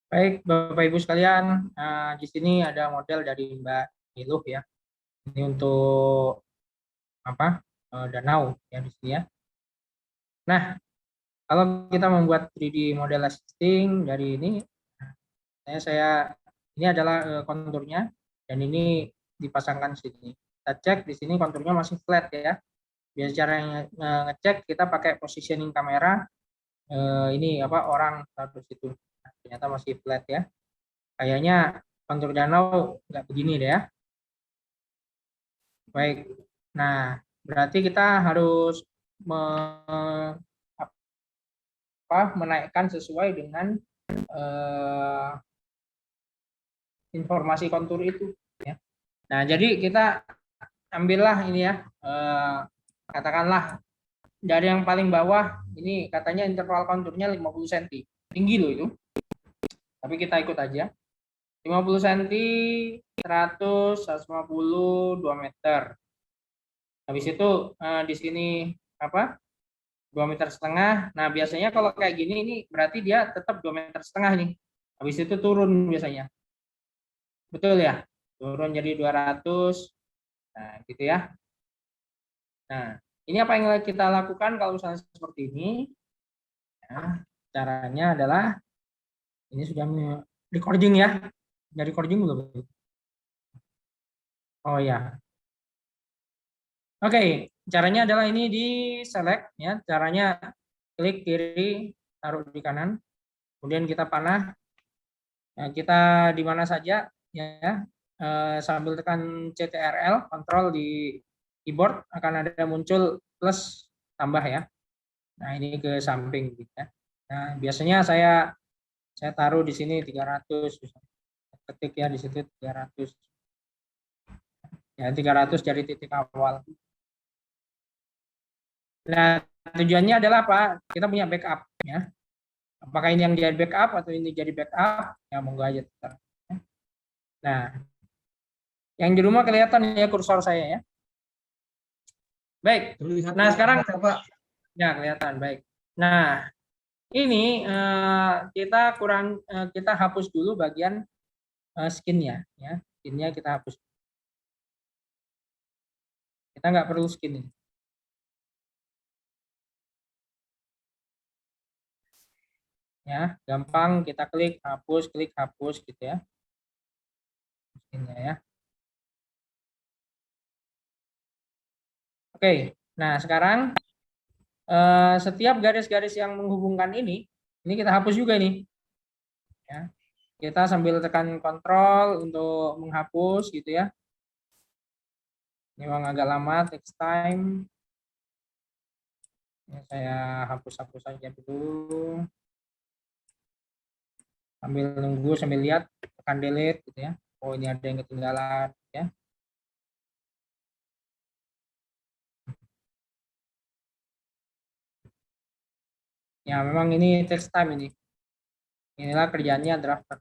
Baik, Bapak Ibu sekalian, di sini ada model dari Mbak Niluh ya. Ini untuk apa? Danau ya di sini ya. Nah, kalau kita membuat 3D model existing dari ini, saya ini adalah konturnya dan ini dipasangkan sini. Kita cek di sini konturnya masih flat ya. Biar cara ngecek kita pakai positioning kamera. Ini apa orang status itu. Nah, ternyata masih flat ya. Kayaknya kontur danau nggak begini deh ya. Baik. Nah, berarti kita harus menaikkan sesuai dengan eh, informasi kontur itu. Ya. Nah, jadi kita ambillah ini ya, katakanlah dari yang paling bawah, ini katanya interval konturnya 50 cm. Tinggi loh itu, tapi kita ikut aja. 50 cm, 100, 150, 2 meter. Habis itu di sini apa? 2,5 meter. Nah, biasanya kalau kayak gini ini berarti dia tetap 2,5 meter nih. Habis itu turun biasanya. Betul ya? Turun jadi 200. Nah, gitu ya. Nah, ini apa yang kita lakukan kalau misalnya seperti ini? Nah, caranya adalah ini sudah recording ya. Sudah recording belum? Oh ya. Oke, caranya adalah ini di select ya. Caranya klik kiri, taruh di kanan. Kemudian kita panah. Nah, kita di mana saja ya, sambil tekan CTRL, kontrol di keyboard akan ada muncul plus tambah ya. Nah, ini ke samping gitu ya. Nah, biasanya saya taruh di sini 300, ketik ya di situ 300. Ya, 300 dari titik awal. Nah, tujuannya adalah apa? Kita punya backup ya. Apakah ini yang jadi backup atau ini jadi backup? Ya monggo aja. Nah, yang di rumah kelihatan ya kursor saya ya. Baik. Terlihat Nah, sekarang Pak. ya kelihatan baik. Nah, ini kita hapus dulu bagian skinnya ya. Skinnya kita hapus. Kita nggak perlu skin ini. Ya, gampang kita klik hapus gitu ya. Skinnya ya. Oke. Nah, sekarang setiap garis-garis yang menghubungkan ini kita hapus juga ini. Ya. Kita sambil tekan kontrol untuk menghapus gitu ya. Ini memang agak lama, takes time. Ya, saya hapus-hapus saja dulu. Sambil nunggu, sambil lihat, tekan delete gitu ya. Oh, ini ada yang ketinggalan ya. Ya, memang ini takes time ini. Inilah kerjaannya drafter.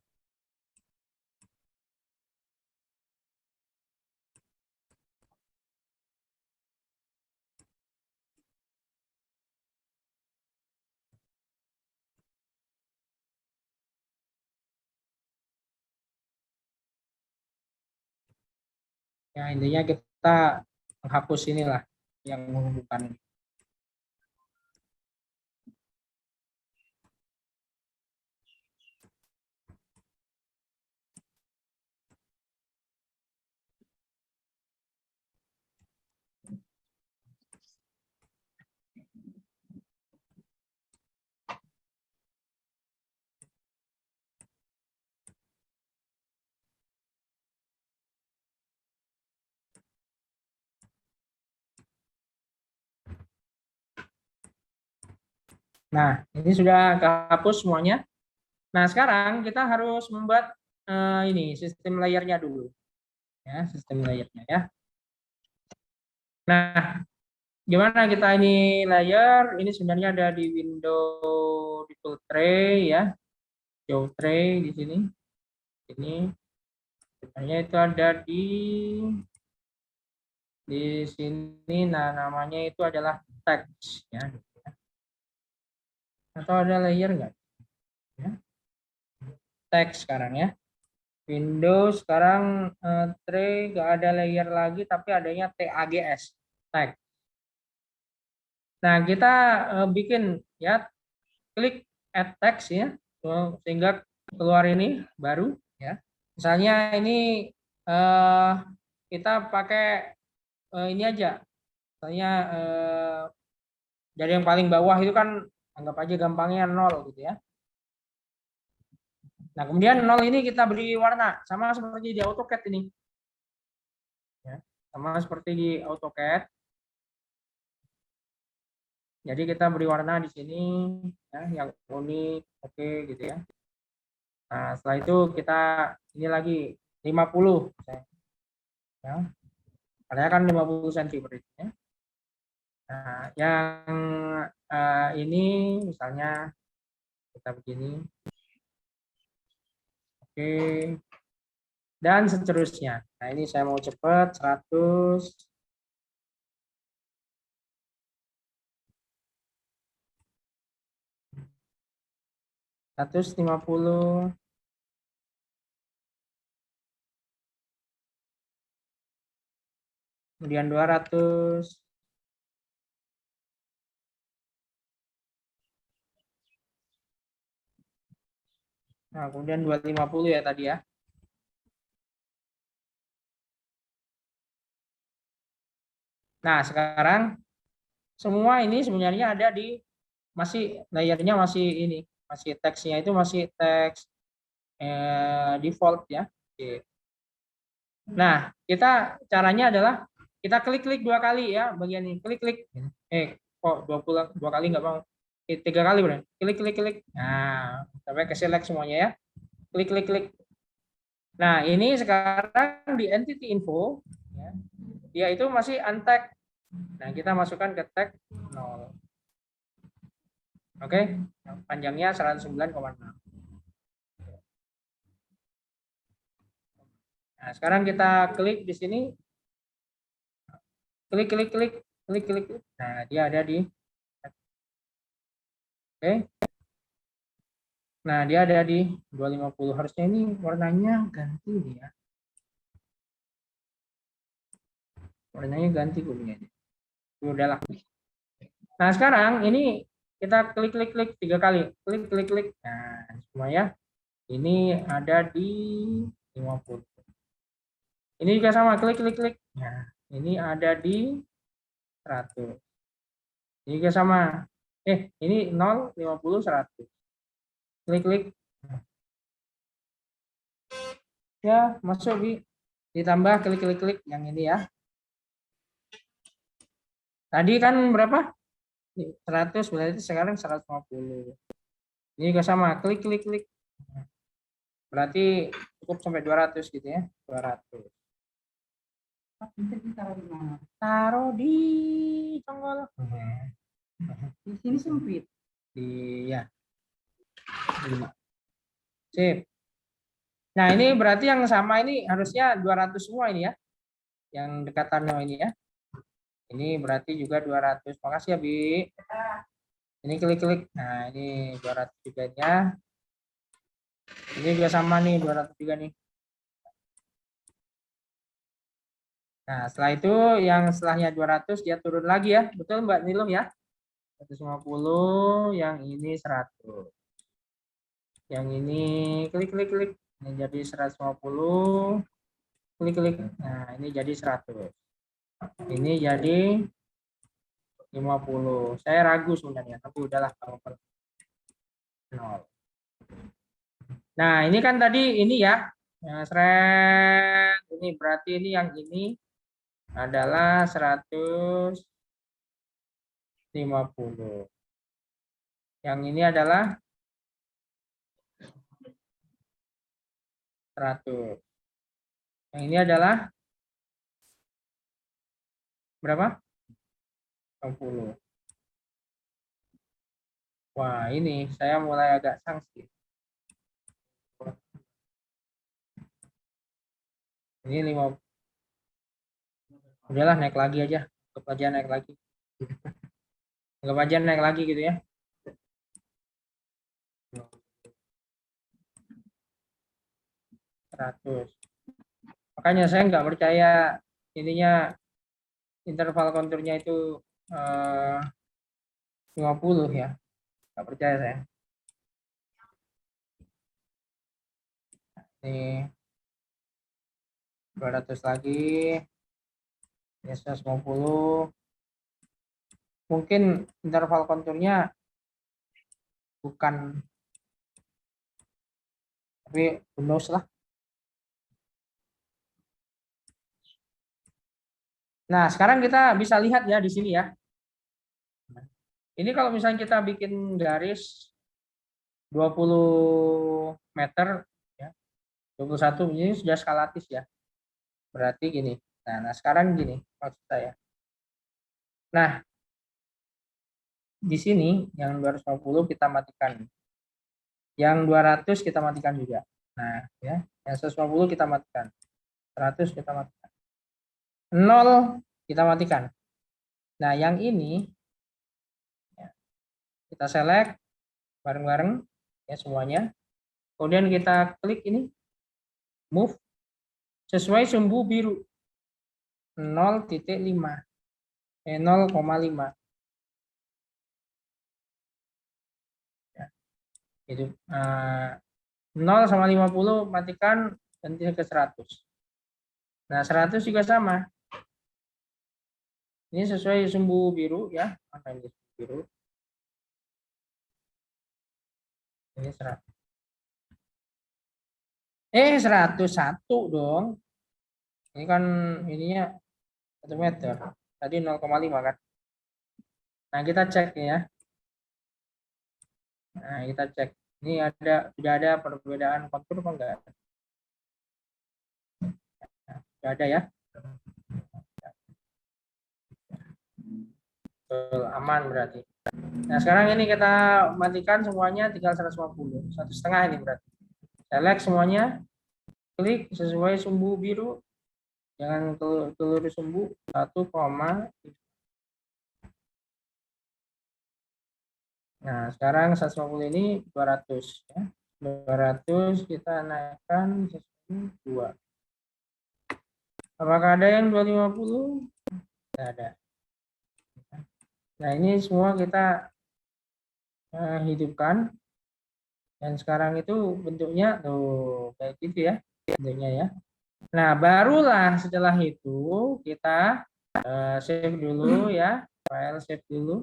Ya, intinya kita menghapus inilah yang menghubungkan. Nah, ini sudah kehapus semuanya. Nah, sekarang kita harus membuat ini sistem layarnya dulu. Ya, sistem layarnya ya. Nah, gimana kita ini layer? Ini sebenarnya ada di window di tool tray ya. Show tray di sini. Ini sebenarnya itu ada di sini. Nah, namanya itu adalah text ya. Atau ada layer enggak? Ya. text sekarang ya. Windows sekarang tray nggak ada layer lagi, tapi adanya TAGS, tag. Nah, kita bikin ya, klik add text ya, sehingga keluar ini baru ya. Misalnya ini eh, kita pakai ini aja, misalnya dari yang paling bawah itu kan anggap aja gampangnya 0 gitu ya. Nah, kemudian 0 ini kita beri warna sama seperti di AutoCAD ini. Ya, sama seperti di AutoCAD. Jadi kita beri warna di sini ya, yang unik, oke gitu ya. Nah, setelah itu kita ini lagi 50 ya. Karena kan 50 cm ya. Nah, yang ini misalnya kita begini. Oke. Dan seterusnya. Nah, ini saya mau cepat 100. 150. Kemudian 200. Nah, kemudian 250 ya tadi ya. Nah, sekarang semua ini sebenarnya ada di masih layarnya masih ini, masih teksnya itu masih teks default ya. Oke. Nah, kita caranya adalah kita klik-klik 2 kali ya bagian ini. Klik-klik. Kok 2 kali nggak mau? 3 kali berarti. Klik-klik-klik. Nah, sampai ke select semuanya ya. Klik-klik-klik. Nah, ini sekarang di entity info, ya, dia itu masih untag. Nah, kita masukkan ke tag 0. Oke, panjangnya 109,6. Nah, sekarang kita klik di sini, klik. Nah, dia ada di, oke. Nah, dia ada di 250. Harusnya ini warnanya ganti nih ya. Warnanya ganti kulinya. Udahlah. Nah, sekarang ini kita klik 3 kali. Klik. Nah, semuanya ini ada di 50. Ini juga sama, klik. Nah, ini ada di 100. Ini juga sama. Ini 0, 50, 100. Klik. Ya, masuk di ditambah klik yang ini ya. Tadi kan berapa? 100, berarti sekarang 150. Ini juga sama, klik. Berarti cukup sampai 200 gitu ya. 200. Taruh di mana? Taruh di tonggol. Di sini sempit. Ya. Sip. Nah, ini berarti yang sama ini harusnya 200 semua ini ya. Yang dekatannya ini ya. Ini berarti juga 200. Makasih ya, Bi. Ini klik. Nah, ini 200 juga ya. Ini juga sama nih, 200 juga nih. Nah, setelah itu yang setelahnya 200 dia turun lagi ya. Betul Mbak Nilum ya? 150, yang ini 100. Yang ini klik. Ini jadi 150. Klik. Nah, ini jadi 100. Ini jadi 50. Saya ragu sebenarnya, tapi udahlah kalau 0. Nah, ini kan tadi ini ya. Ini berarti ini yang ini adalah 150. Yang ini adalah 100. Yang ini adalah berapa? 60. Wah, ini saya mulai agak sangsi. Ini 50. Udahlah, naik lagi aja. Anggap aja naik lagi. Anggap aja naik lagi gitu ya. 100. Makanya saya nggak percaya ininya interval konturnya itu 50 ya. Nggak percaya saya. Ini 200 lagi. Ini 150. Mungkin interval konturnya bukan, tapi bonus lah. Nah, sekarang kita bisa lihat ya di sini ya. Ini kalau misalnya kita bikin garis 20 meter ya. 21 ini sudah skalatis ya. Berarti gini. Nah, sekarang gini maksud saya. Nah, di sini yang 250 kita matikan. Yang 200 kita matikan juga. Nah, ya, yang 150 kita matikan. 100 kita matikan. 0 kita matikan. Nah, yang ini ya, kita select bareng-bareng ya semuanya. Kemudian kita klik ini move sesuai sumbu biru 0,5 0,5 ya, itu 0 sama 50 matikan ganti ke 100. Nah, 100 juga sama. Ini sesuai sumbu biru ya. Apa ini biru? Ini 100. 101 dong. Ini kan ininya 1 meter. Tadi 0,5 kan. Nah, kita cek ya. Nah, kita cek. Ini sudah ada perbedaan kontur apa enggak? Nah, sudah ada ya. Aman berarti. Nah, sekarang ini kita matikan semuanya tinggal 150. 1,5 ini berarti. Select semuanya. Klik sesuai sumbu biru. Jangan keluar sumbu 1, nah, sekarang 150 ini 200 ya. 200 kita naikkan 2. Apakah ada yang 250? Tidak ada. Nah, ini semua kita hidupkan. Dan sekarang itu bentuknya tuh kayak gitu ya. Bentuknya ya. Nah, barulah setelah itu kita save dulu ya. File save dulu.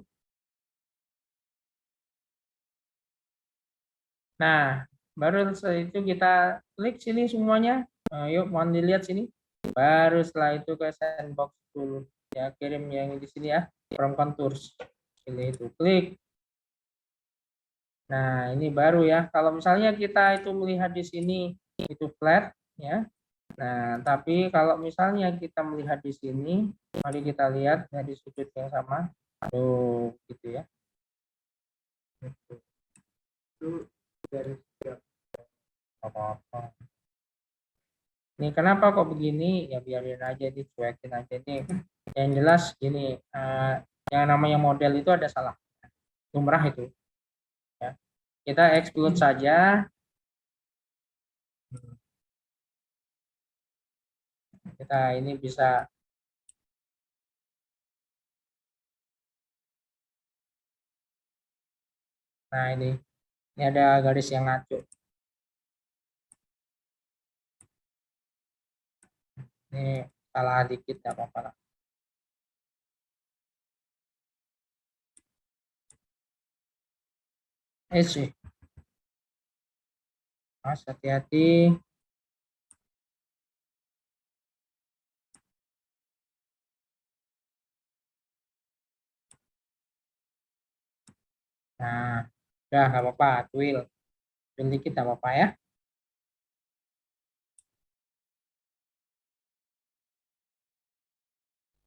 Nah, baru setelah itu kita klik sini semuanya. Yuk, mohon dilihat sini. Baru setelah itu ke sandbox dulu. Ya, kirim yang di sini ya. From contours. Pilih itu, klik. Nah, ini baru ya. Kalau misalnya kita itu melihat di sini itu flat ya. Nah, tapi kalau misalnya kita melihat di sini, mari kita lihat dari sudut yang sama. Tuh, gitu ya. Itu dari apa-apa. Ini kenapa kok begini? Ya biarin aja, dicuekin aja nih. Yang jelas gini, yang namanya model itu ada salah. Lumrah itu. Ya. Kita exclude saja. Kita ini bisa nah ini ada garis yang ngaco. Ini salah dikit ya apa-apa. Sih. Mas hati-hati. Nah, udah nggak apa-apa, tuil dikit nggak apa-apa ya.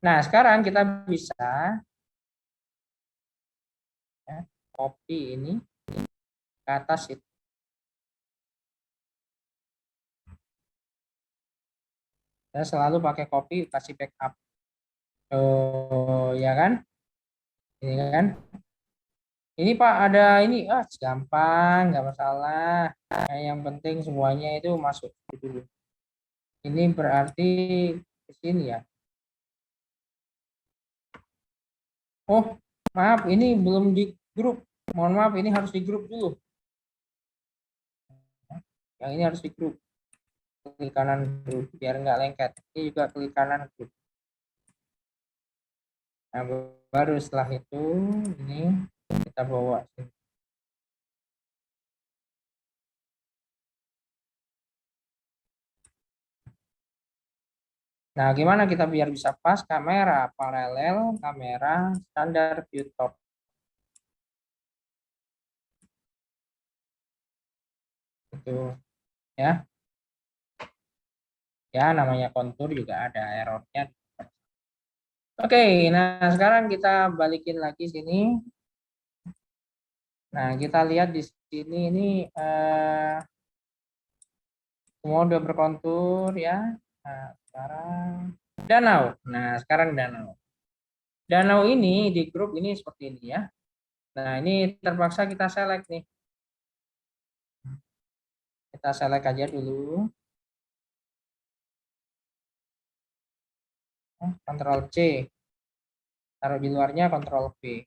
Nah, sekarang kita bisa ya, copy ini ke atas itu. Saya selalu pakai copy, kasih backup. Oh, ya kan? Ini kan? Ini Pak ada ini, gampang, nggak masalah. Nah, yang penting semuanya itu masuk dulu. Ini berarti ke sini ya. Oh, maaf, ini belum di grup. Mohon maaf, ini harus di grup dulu. Yang ini harus di grup. Klik kanan grup, biar nggak lengket. Ini juga klik kanan grup. Nah, baru setelah itu, ini kita bawa sini. Nah, gimana kita biar bisa pas kamera paralel, kamera standar view top. Itu ya. Ya, namanya kontur juga ada errornya. Oke, nah sekarang kita balikin lagi sini. Nah, kita lihat di sini ini semua udah berkontur ya. Nah, sekarang danau. Nah, sekarang danau. Danau ini di grup ini seperti ini ya. Nah, ini terpaksa kita select nih. Kita select aja dulu. Ctrl C. Taruh di luarnya Ctrl V.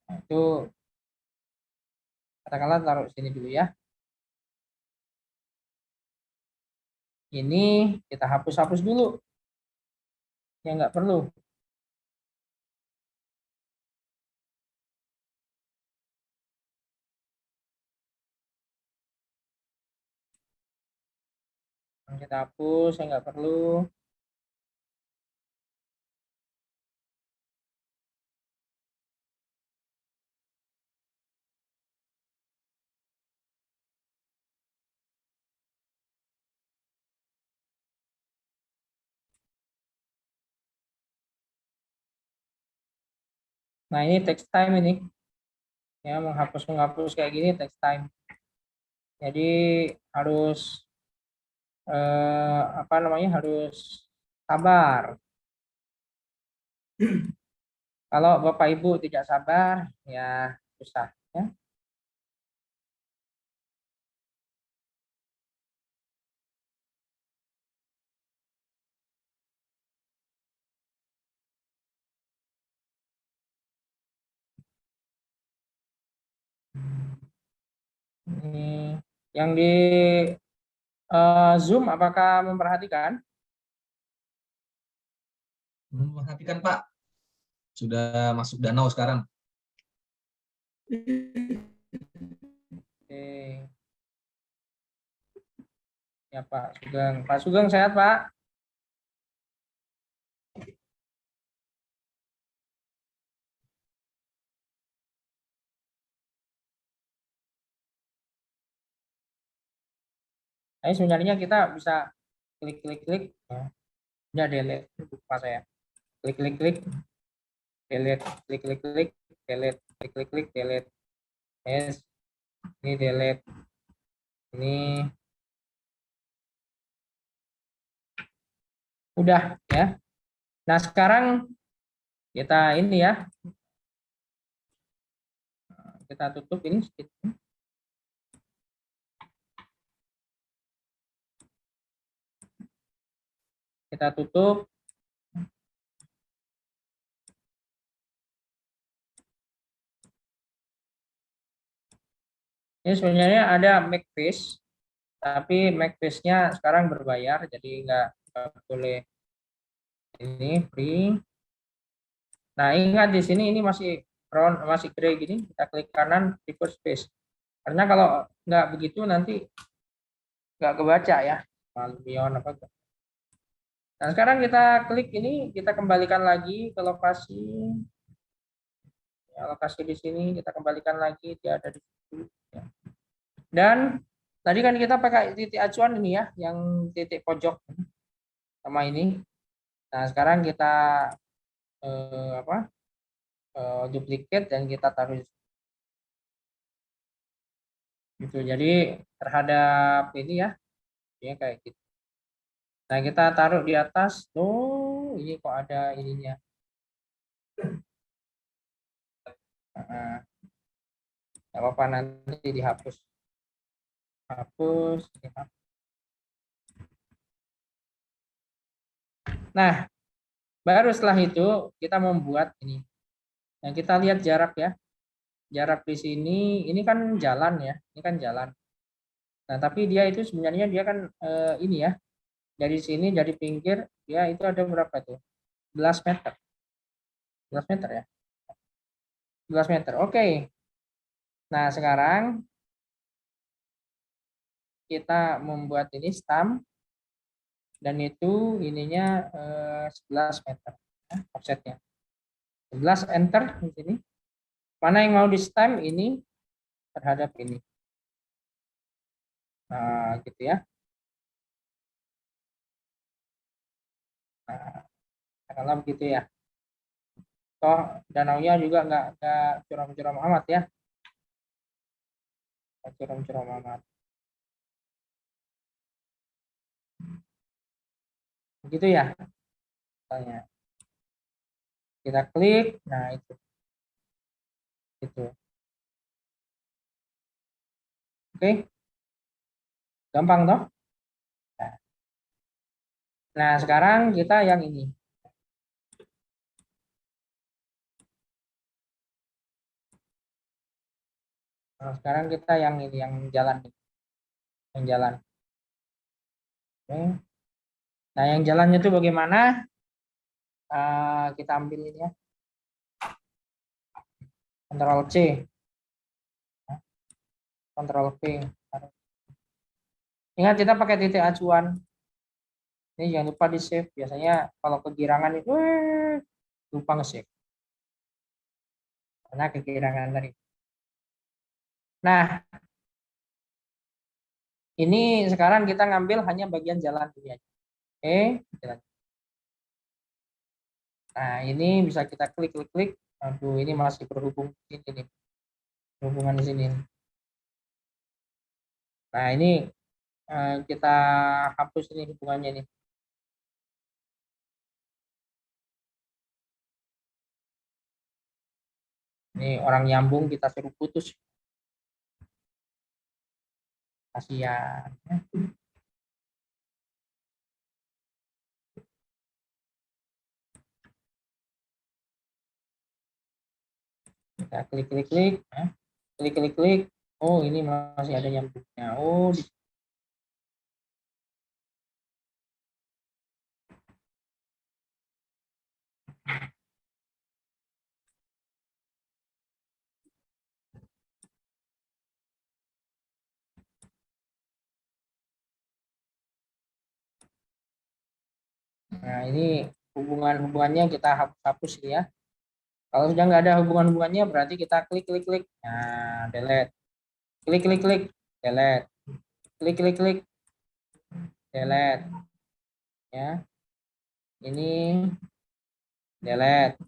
Nah, itu katakanlah taruh sini dulu ya. Ini kita hapus-hapus dulu. Yang nggak perlu. Kita hapus yang nggak perlu. Nah, ini text time ini. Ya, menghapus kayak gini text time. Jadi harus apa namanya? Harus sabar. Kalau Bapak Ibu tidak sabar, ya susah ya. Ini yang di Zoom apakah memperhatikan? Memperhatikan Pak, sudah masuk danau sekarang. Oke. Ya Pak Sugeng. Pak Sugeng sehat Pak? Nah, sebenarnya kita bisa klik-klik-klik. Ya, delete. Lupa saya. Klik-klik-klik. Delete. Klik-klik-klik. Delete. Klik-klik-klik. Delete. Yes. Ini delete. Ini udah ya. Nah, sekarang kita ini ya. Kita tutup ini sedikit. Kita tutup. Ini sebenarnya ada Macfish, tapi Macfish-nya sekarang berbayar, jadi nggak boleh ini free. Nah, ingat di sini ini masih brown, masih gray gini, kita klik kanan reverse space. Karena kalau nggak begitu nanti nggak kebaca ya. Lumion apa. Nah, sekarang kita klik ini, kita kembalikan lagi ke lokasi. Ya, lokasi di sini kita kembalikan lagi, dia ada di situ. Ya. Dan tadi kan kita pakai titik acuan ini ya, yang titik pojok sama ini. Nah, sekarang kita apa? Duplicate dan kita taruh gitu. Jadi terhadap ini ya, kayak gitu. Nah, kita taruh di atas. Oh, ini kok ada ininya. Nah, nggak apa-apa nanti dihapus. Hapus, dihapus. Nah, baru setelah itu kita membuat ini. Nah, kita lihat jarak ya. Jarak di sini, ini kan jalan ya. Ini kan jalan. Nah, tapi dia itu sebenarnya dia kan ini ya. Dari sini, dari pinggir, dia itu ada berapa tuh? 11 meter. 11 meter ya. 11 meter. Oke. Nah, sekarang kita membuat ini stam dan itu ininya 11 meter ya, offsetnya 11 enter di sini. Mana yang mau di stem ini terhadap ini. Nah, gitu ya. Nah, kalau begitu ya. Toh danaunya juga nggak curam-curam amat ya. Nggak curam-curam amat. Begitu ya. Misalnya. Kita klik, nah itu. Itu. Oke. Gampang toh? Nah, sekarang kita yang ini. Nah, sekarang kita yang ini, yang jalan. Yang jalan. Oke. Nah, yang jalannya itu bagaimana? Kita ambil ini ya. Ctrl C. Ctrl V. Ingat kita pakai titik acuan. Ini jangan lupa di save. Biasanya kalau kegirangan itu lupa nge-save. Karena kegirangan tadi. Nah, ini sekarang kita ngambil hanya bagian jalan ini aja. Oke, jalan. Nah, ini bisa kita klik. Aduh, ini masih berhubung ini nih. Berhubungan di sini. Nah, ini kita hapus ini hubungannya nih. Ini orang nyambung kita suruh putus. Kasihan. Kita klik. Klik. Oh, ini masih ada nyambungnya. Oh, nah ini hubungannya kita hapus ya. Kalau sudah nggak ada hubungannya berarti kita klik. Nah, delete. Klik, delete. Klik, delete. Ya, ini delete.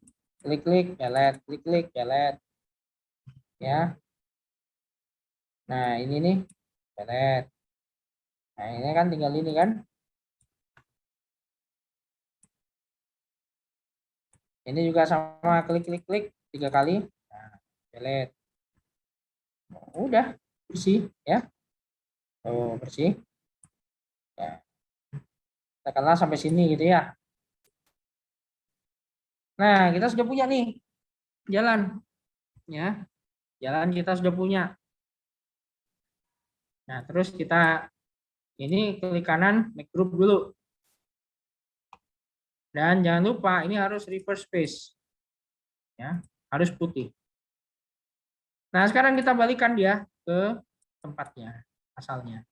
Klik, delete. Klik, delete. Ya. Nah, ini nih, delete. Nah, ini kan tinggal ini kan. Ini juga sama klik 3 kali. Nah, delete. Udah bersih ya. Oh, bersih. Ya. Katakanlah sampai sini gitu ya. Nah, kita sudah punya nih jalan ya. Jalan kita sudah punya. Nah, terus kita ini klik kanan make group dulu. Dan jangan lupa ini harus reverse space. Ya, harus putih. Nah, sekarang kita balikan dia ke tempatnya asalnya.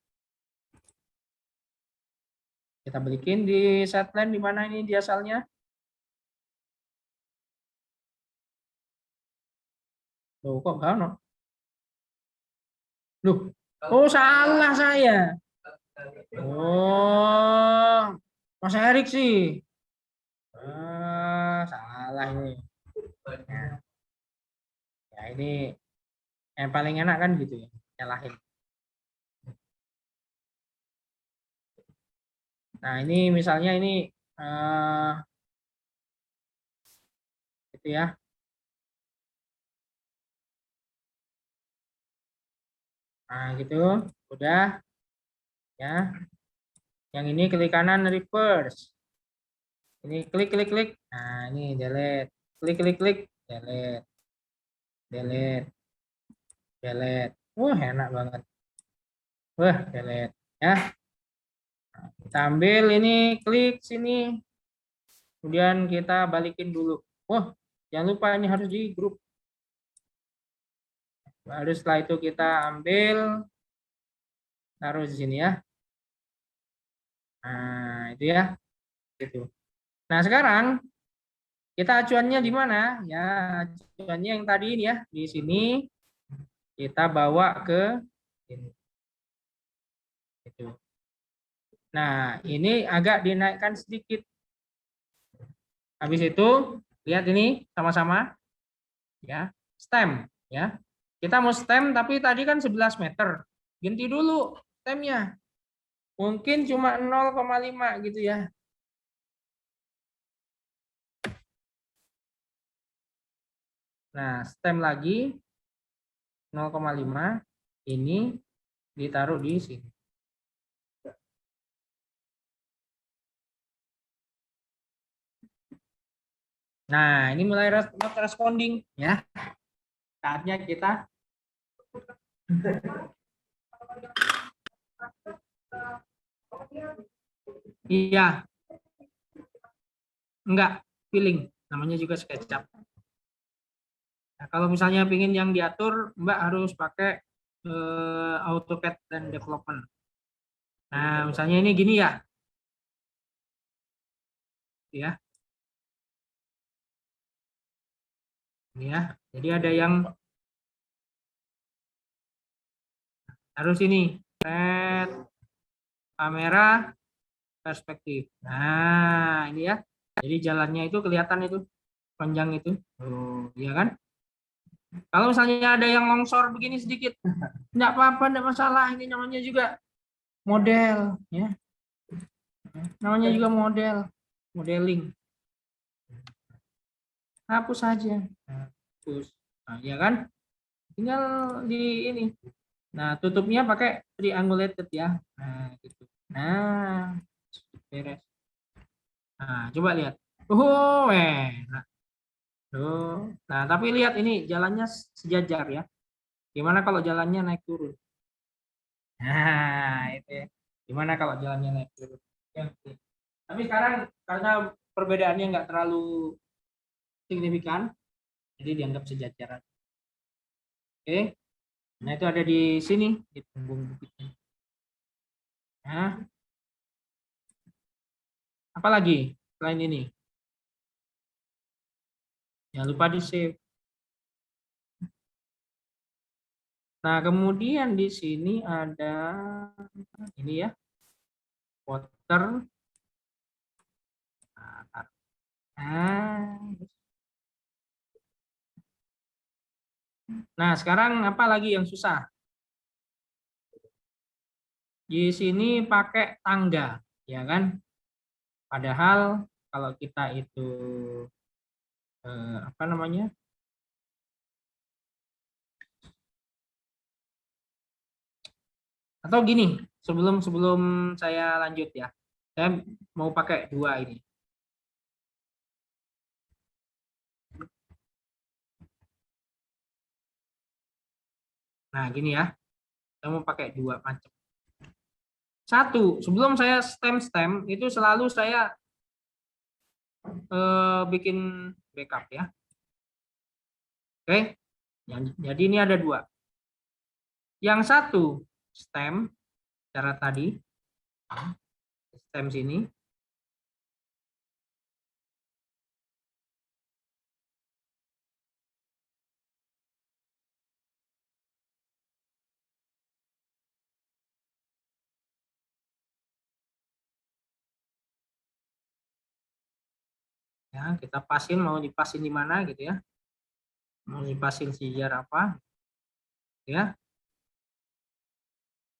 Kita balikin di setline di mana ini di asalnya. Loh, kok enggak no? Loh, oh salah saya. Oh, Mas Erik sih. Salah ini. Ya ini yang paling enak kan gitu ya, nyalahin. Nah ini misalnya ini gitu ya. Nah gitu, udah ya. Yang ini klik kanan reverse. Ini klik klik klik. Nah, ini delete. Klik klik klik, delete. Delete. Delete. Wah, enak banget. Wah, delete ya. Kita ambil ini, klik sini. Kemudian kita balikin dulu. Wah, jangan lupa ini harus di grup. Baru setelah itu kita ambil, taruh di sini ya. Nah, itu ya. Gitu. Nah, sekarang kita acuannya di mana? Ya, acuannya yang tadi ini ya, di sini kita bawa ke sini. Gitu. Nah, ini agak dinaikkan sedikit. Habis itu, lihat ini sama-sama ya, stem ya. Kita mau stem tapi tadi kan 11 meter. Ganti dulu stemnya. Mungkin cuma 0,5 gitu ya. Nah, stem lagi 0,5 ini ditaruh di sini. Nah, ini mulai not responding ya. Saatnya kita iya, enggak feeling, namanya juga SketchUp. Nah, kalau misalnya ingin yang diatur, Mbak harus pakai AutoCAD dan Development. Nah, misalnya ini gini ya. Ya. Ini ya. Jadi ada yang harus ini, set kamera perspektif. Nah, ini ya. Jadi jalannya itu kelihatan itu panjang itu. Oh, iya kan? Kalau misalnya ada yang longsor begini sedikit, enggak apa-apa, enggak masalah. Ini namanya juga model, ya. Namanya juga model, modeling. Hapus saja. Hapus. Nah, ya kan? Tinggal di ini. Nah, tutupnya pakai triangulated ya. Nah, gitu. Nah, beres. Nah, coba lihat. Oh, enak. Tuh. Nah, tapi lihat ini jalannya sejajar ya. Gimana kalau jalannya naik turun? Nah, itu ya. Gimana kalau jalannya naik turun? Ya, oke. Tapi sekarang karena perbedaannya nggak terlalu signifikan, jadi dianggap sejajar. Oke. Nah, itu ada di sini di punggung bukitnya. Nah, apa lagi selain ini? Jangan lupa di save. Nah, kemudian di sini ada ini ya, water. Nah, sekarang apa lagi yang susah? Di sini pakai tangga, ya kan? Padahal kalau kita itu apa namanya? Atau gini, sebelum sebelum saya lanjut ya, saya mau pakai dua ini. Nah, gini ya, saya mau pakai dua macam. Satu, sebelum saya stem itu selalu saya bikin backup ya. Oke, jadi ini ada dua. Yang satu stem cara tadi, stem sini. Ya, kita pasin, mau dipasin di mana gitu ya. Mau dipasin sejajar apa ya.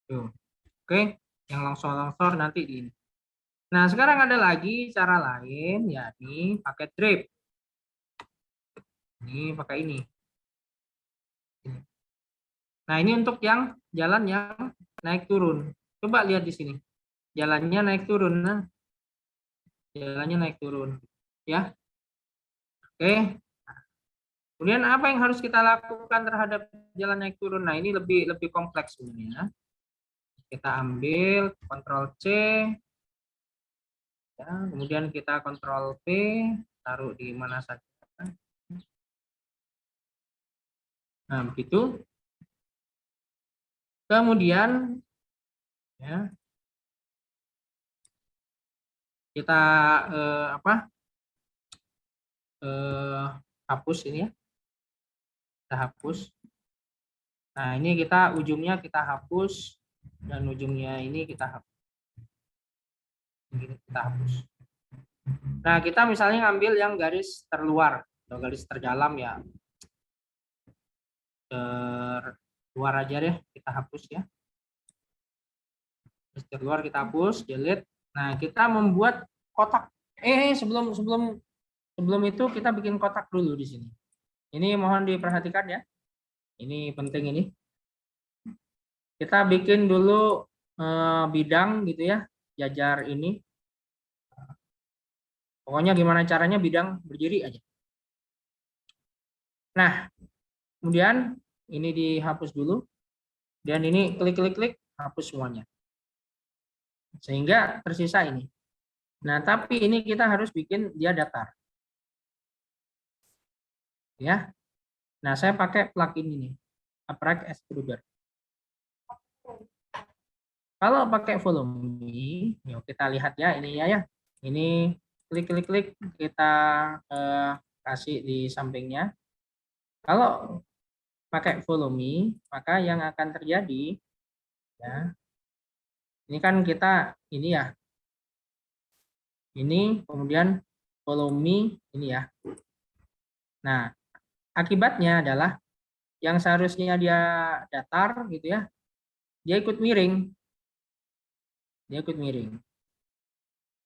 Tuh. Oke, yang longsor-longsor nanti di ini. Nah, sekarang ada lagi cara lain, yakni pakai drip. Ini pakai ini. Nah, ini untuk yang jalan yang naik turun. Coba lihat di sini. Jalannya naik turun. Nah, jalannya naik turun, ya. Oke. Kemudian apa yang harus kita lakukan terhadap jalan naik turun? Nah, ini lebih kompleks sebenarnya. Kita ambil Ctrl C, ya, kemudian kita Ctrl V, taruh di mana saja. Nah, begitu. Kemudian, ya, kita hapus ini ya. Kita hapus. Nah, ini ujungnya kita hapus dan ujungnya ini kita hapus. Ini kita hapus. Nah, kita misalnya ngambil yang garis terluar atau garis terdalam ya. Terluar aja deh, kita hapus ya. Garis terluar kita hapus, delete. Nah, kita membuat kotak. Sebelum itu kita bikin kotak dulu di sini. Ini mohon diperhatikan ya. Ini penting ini. Kita bikin dulu bidang gitu ya, jajar ini. Pokoknya gimana caranya bidang berdiri aja. Nah, kemudian ini dihapus dulu. Dan ini klik, hapus semuanya. Sehingga tersisa ini. Nah, tapi ini kita harus bikin dia datar. Ya. Nah, saya pakai plugin ini. Upright Extruder. Kalau pakai volume, yuk kita lihat ya ini ya. Ini klik, kita kasih di sampingnya. Kalau pakai volume, maka yang akan terjadi ya. Ini kan kita ini ya. Ini kemudian volume ini ya. Nah, akibatnya adalah yang seharusnya dia datar gitu ya. Dia ikut miring.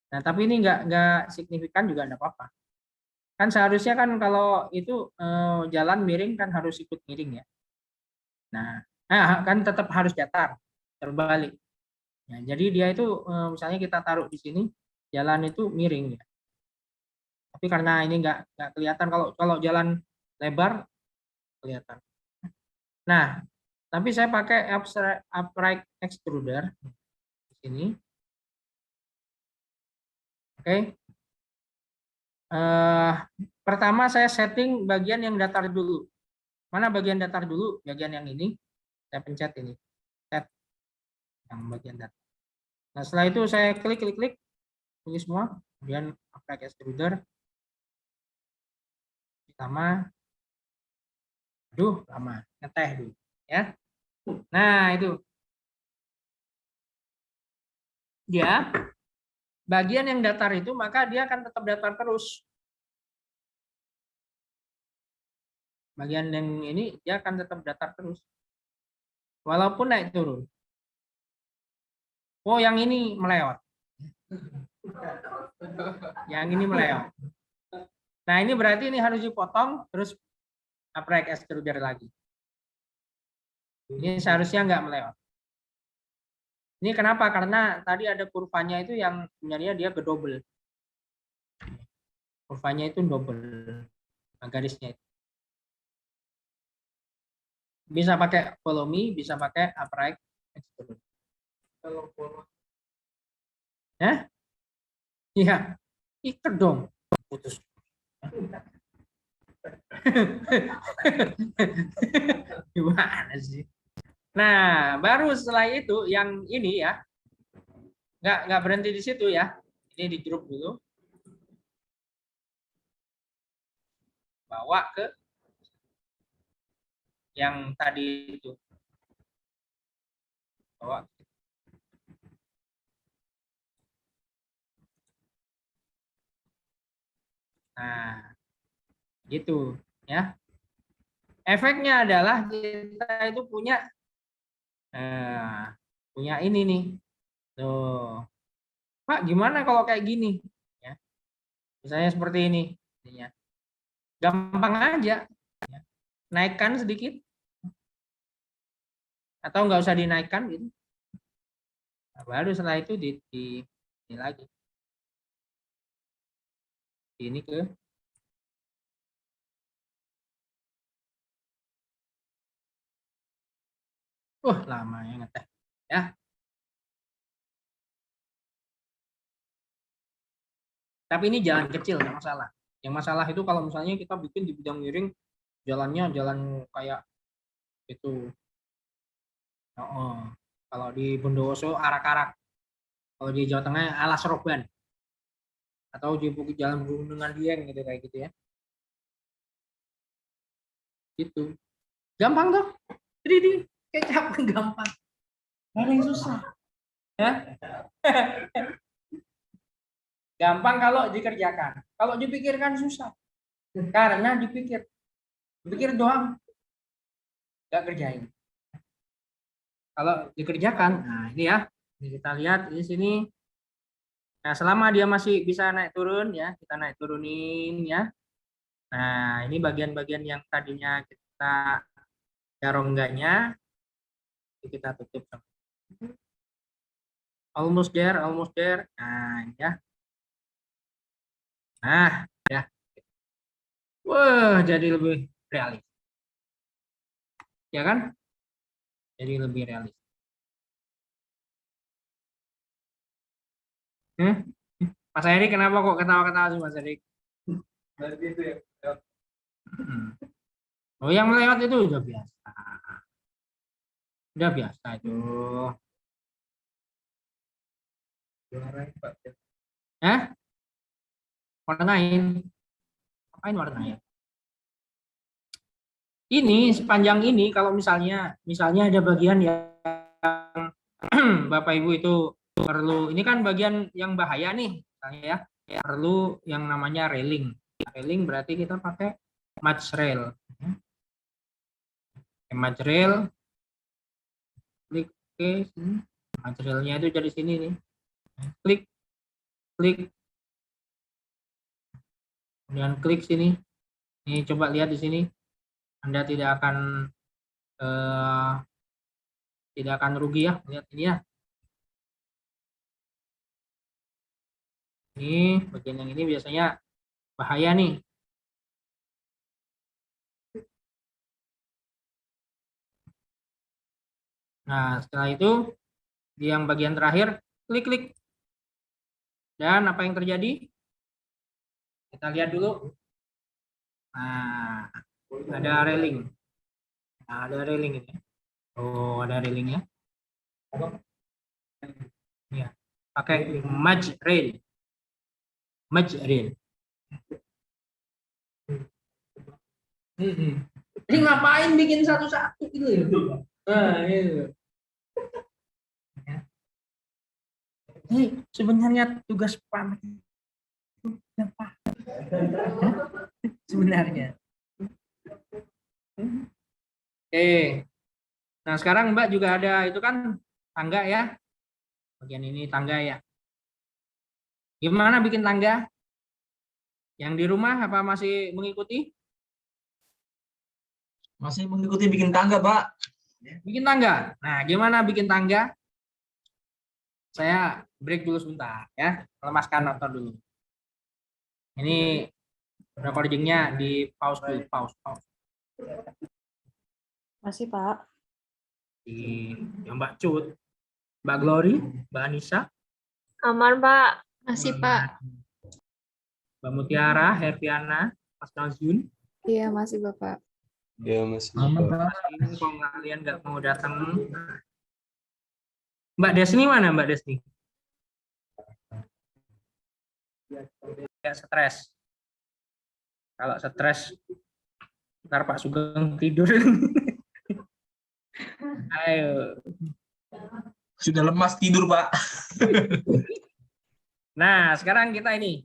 Nah, tapi ini nggak signifikan juga enggak apa-apa. Kan seharusnya kan kalau itu jalan miring kan harus ikut miring ya. Nah, kan tetap harus datar, terbalik. Ya, jadi dia itu misalnya kita taruh di sini, jalan itu miring ya. Tapi karena ini nggak kelihatan kalau jalan lebar kelihatan. Nah, tapi saya pakai upright extruder di sini. Oke. Pertama saya setting bagian yang datar dulu. Mana bagian datar dulu? Bagian yang ini. Saya pencet ini. Set yang bagian datar. Nah, setelah itu saya klik, pilih semua. Kemudian upright extruder. Lama. Lama. Ngeteh dulu. Ya. Nah, itu. Dia bagian yang datar itu maka dia akan tetap datar terus. Bagian yang ini dia akan tetap datar terus. Walaupun naik turun. Oh, yang ini melewat. Yang ini melewat. Nah, ini berarti ini harus dipotong terus upright extruder lagi. Ini seharusnya nggak melewat. Ini kenapa? Karena tadi ada kurvanya itu yang sebenarnya dia kedouble. Kurvanya itu double. Nah, garisnya itu. Bisa pakai volume, bisa pakai upright extruder. Ya? Iya. Ikat dong. Putus. Gimana sih? Nah, baru setelah itu yang ini ya. Nggak berhenti di situ ya. Ini di grup dulu. Bawa ke yang tadi itu. Bawa. Nah, gitu ya. Efeknya adalah kita itu punya ini nih. Tuh. Pak, gimana kalau kayak gini? Ya. Misalnya seperti ini. Ya. Gampang aja. Ya. Naikkan sedikit. Atau nggak usah dinaikkan gitu. Nah, baru setelah itu di lagi. Ini ke lama ya ngeteh ya. Tapi ini jalan kecil nggak masalah. Yang masalah itu kalau misalnya kita bikin di bidang miring, jalannya jalan kayak itu. Oh, kalau di Bondowoso arak-arak, kalau di Jawa Tengah alas roban, atau di bukit jalan Gunungan Dieng gitu kayak gitu ya. Gitu. Gampang tuh. 3D kecap gampang. Nggak ada yang susah. Ya. Gampang kalau dikerjakan. Kalau dipikirkan susah. Karena dipikir doang, nggak kerjain. Kalau dikerjakan, nah ini ya, ini kita lihat di sini. Nah, selama dia masih bisa naik turun ya, kita naik turunin ya. Nah, ini bagian-bagian yang tadinya kita ada rongganya, kita tutup. Almost there, almost there. Nah, ya. Nah, ya. Wah, jadi lebih realis. Ya kan? Jadi lebih realis. Mas Erik, kenapa kok ketawa-ketawa sih Mas Erik? Oh, yang melewat itu udah biasa. Udah biasa itu. Hah? Warnain. Apain warnain? Ini sepanjang ini kalau misalnya ada bagian yang Bapak Ibu itu perlu, ini kan bagian yang bahaya nih, misalnya ya, perlu yang namanya railing. Railing berarti kita pakai match rail. Match rail, klik oke, match railnya itu dari sini nih. Klik, kemudian klik sini. Ini coba lihat di sini. Anda tidak akan rugi ya, lihat ini ya. Ini bagian yang ini biasanya bahaya nih. Nah, setelah itu di yang bagian terakhir klik. Dan apa yang terjadi? Kita lihat dulu. Nah, ada railing. Nah, ada railing ini. Oh, ada railingnya. Ya, pakai match rail. Match rail. Ini ngapain bikin satu-satu gitu ya? Nah, itu. Ini sebenarnya tugas pamit itu apa? Sebenarnya. Oke. Nah, sekarang Mbak juga ada itu kan tangga ya. Bagian ini tangga ya. Gimana bikin tangga? Yang di rumah apa masih mengikuti? Masih mengikuti bikin tangga, Pak. Bikin tangga. Nah, gimana bikin tangga? Saya break dulu sebentar ya. Lemaskan motor dulu. Ini recordingnya di pause dulu. Pause. Masih, Pak. Di yang Mbak Cut, Mbak Glory, Mbak Anissa. Aman, Pak. Masih, Pak. Mbak Mutiara, Herviana, Mas Nazun. Iya, masih, Bapak. Ya masih. Ini kalau kalian nggak mau datang. Mbak Desni mana Mbak Desni? Ya, stres. Kalau stres, ntar Pak Sugeng tidur. Ayo. Sudah lemas tidur, Pak. Nah, sekarang kita ini.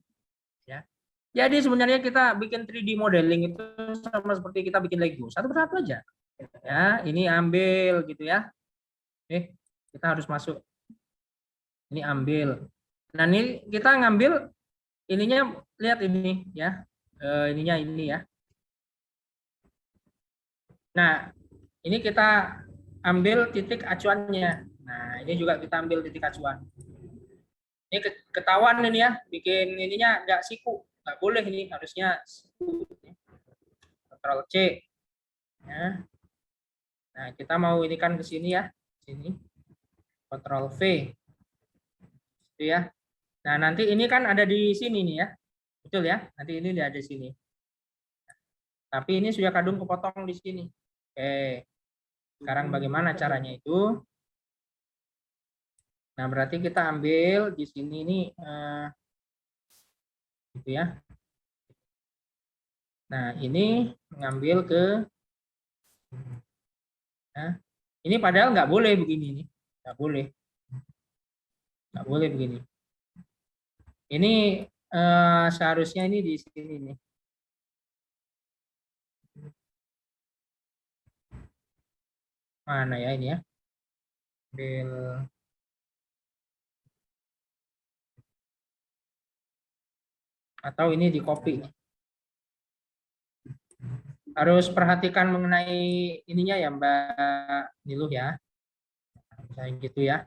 Ya. Jadi sebenarnya kita bikin 3D modeling itu sama seperti kita bikin Lego. Satu persatu aja. Ya, ini ambil gitu ya. Kita harus masuk. Ini ambil. Nah, ini kita ngambil ininya, lihat ini ya. Ininya ini ya. Nah, ini kita ambil titik acuannya. Nah, ini juga kita ambil titik acuan. Ini ketahuan ini ya, bikin ininya nggak siku. nggak boleh ini, harusnya Ctrl C. Ya. Nah, kita mau ini kan ke sini ya, sini. Ctrl V. Itu ya. Nah, nanti ini kan ada di sini nih ya. Betul ya? Nanti ini ada di sini. Tapi ini sudah kadung kepotong di sini. Oke. Sekarang bagaimana caranya itu? Nah, berarti kita ambil di sini nih gitu ya. Nah, ini mengambil ke nah, ini padahal nggak boleh begini nih. Nggak boleh. Nggak boleh begini. Ini seharusnya ini di sini nih. Mana ya ini ya? Ambil atau ini di copy. Harus perhatikan mengenai ininya ya Mbak Niluh ya. Kayak gitu ya.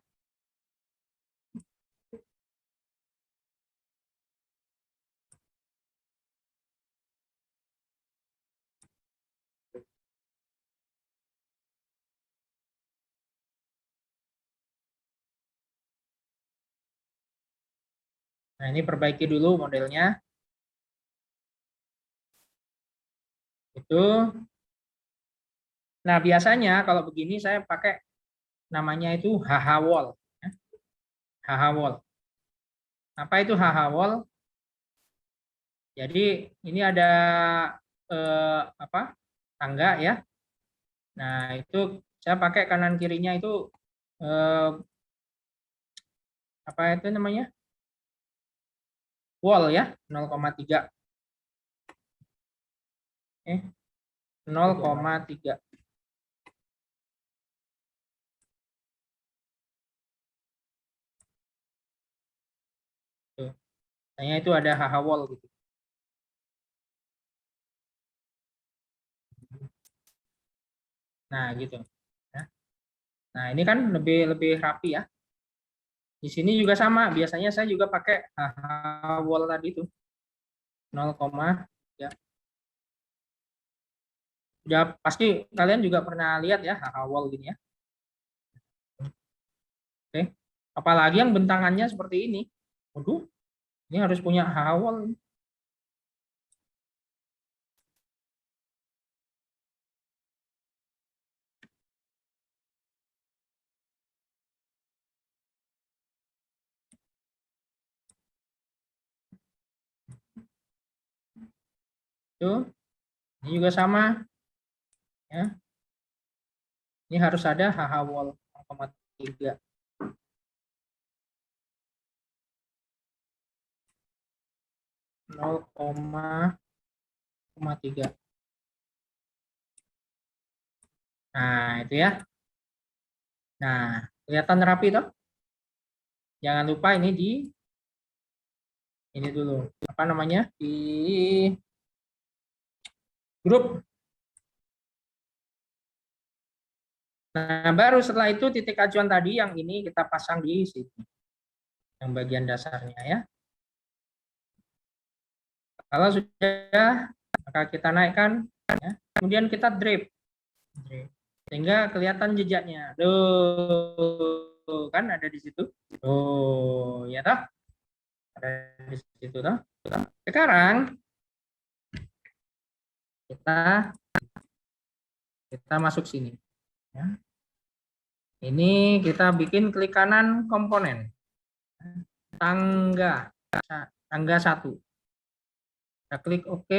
Nah, ini perbaiki dulu modelnya. Itu. Nah, biasanya kalau begini saya pakai namanya itu HH wall. HH wall. Apa itu HH wall? Jadi ini ada apa? Tangga ya. Nah, itu saya pakai kanan kirinya itu apa itu namanya? Wall ya, 0,3. 0,3. Tuh. Nah, itu ada HH wall gitu. Nah, gitu. Nah, ini kan lebih lebih rapi ya. Di sini juga sama, biasanya saya juga pakai HH wall tadi itu 0,3. Ya pasti kalian juga pernah lihat ya HH wall gini ya. Oke. Apalagi yang bentangannya seperti ini. Waduh, ini harus punya HH wall. Tuh, ini juga sama ya. Ini harus ada HH wall 0,3. 0,3. Nah, itu ya. Nah, kelihatan rapi toh? Jangan lupa ini di ini dulu. Apa namanya? Di grup. Nah, baru setelah itu titik acuan tadi yang ini kita pasang di sini. Yang bagian dasarnya ya. Kalau sudah, maka kita naikkan ya. Kemudian kita drip. Sehingga kelihatan jejaknya. Tuh, kan ada di situ. Oh, ya toh? Ada di situ toh. Sekarang kita masuk sini ya. Ini kita bikin klik kanan komponen tangga 1. Kita klik OK,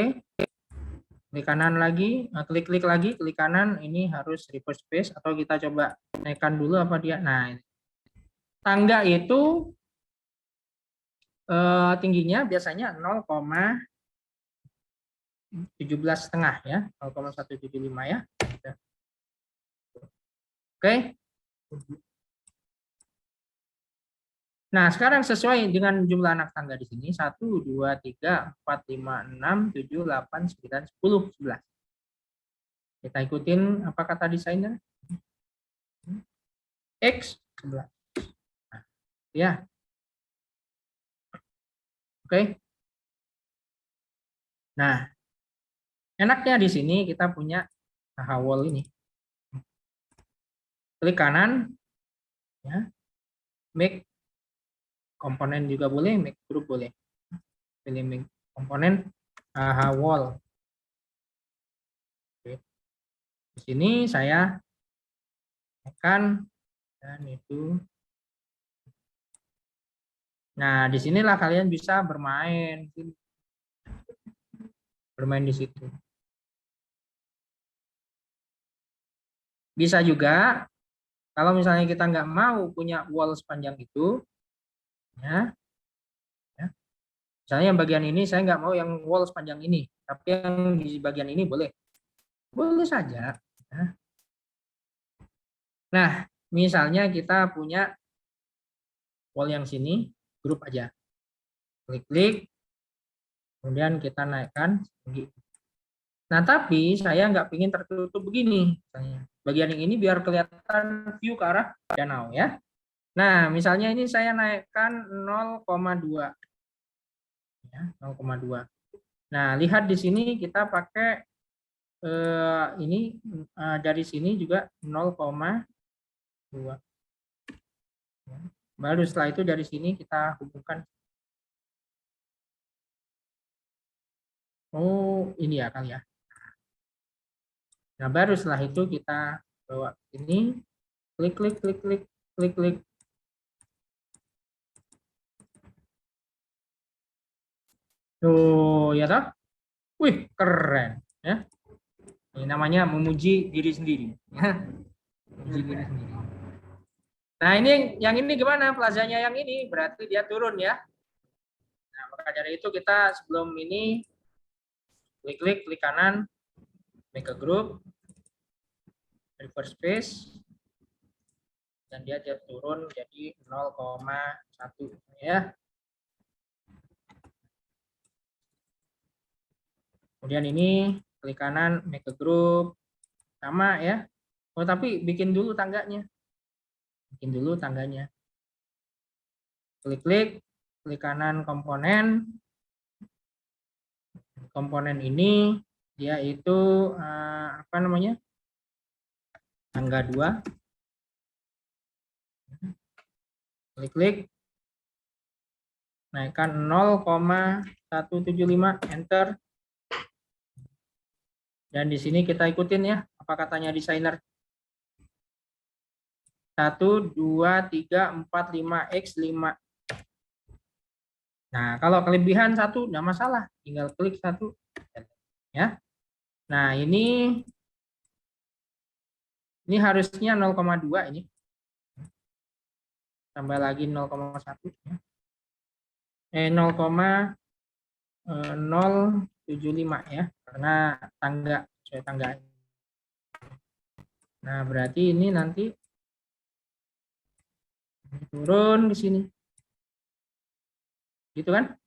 klik kanan lagi, klik lagi, klik kanan. Ini harus reverse space atau kita coba naikkan dulu apa dia. Nah, tangga itu tingginya biasanya 0,17,5 ya, 0,175 ya. Oke. Nah, sekarang sesuai dengan jumlah anak tangga di sini 1, 2, 3, 4, 5, 6, 7, 8, 9, 10, 11. Kita ikutin apa kata desainer? X 11. Nah, ya. Oke. Nah, enaknya di sini kita punya AH wall ini. Klik kanan, ya, make komponen juga boleh, make group boleh. Pilih make komponen AH wall. Oke. Di sini saya tekan dan itu. Nah, disinilah kalian bisa bermain di situ. Bisa juga kalau misalnya kita nggak mau punya wall sepanjang itu, ya, misalnya yang bagian ini saya nggak mau yang wall sepanjang ini, tapi yang di bagian ini boleh saja. Ya. Nah, misalnya kita punya wall yang sini, grup aja, klik-klik, kemudian kita naikkan tinggi. Nah, tapi saya nggak ingin tertutup begini, misalnya. Bagian yang ini biar kelihatan view ke arah danau, ya. Nah, misalnya ini saya naikkan 0,2. Ya, 0,2. Nah, lihat di sini kita pakai ini dari sini juga 0,2. Baru setelah itu dari sini kita hubungkan. Oh, ini ya kali ya. Nah, baru setelah itu kita bawa ini, klik. Tuh, ya toh? Wih, keren, ya. Ini namanya memuji diri sendiri, ya. Memuji diri sendiri. Nah, ini yang ini gimana? Plazanya yang ini berarti dia turun, ya. Nah, maka dari itu kita sebelum ini klik kanan, make a group, reverse space, dan dia turun jadi 0,1, ya. Kemudian ini klik kanan, make a group, sama, ya. Oh, tapi bikin dulu tangganya. Klik kanan komponen. Komponen ini dia itu apa namanya? Tangga 2. Klik. Naikkan 0,175, enter. Dan di sini kita ikutin, ya, apa katanya desainer. 1, 2, 3, 4, 5, X5. Nah, kalau kelebihan 1 enggak masalah, tinggal klik 1, ya. Nah, ini harusnya 0,2 ini. Tambah lagi 0,1, ya. 0,075, ya, karena tangga. Nah, berarti ini nanti turun ke sini. Gitu kan?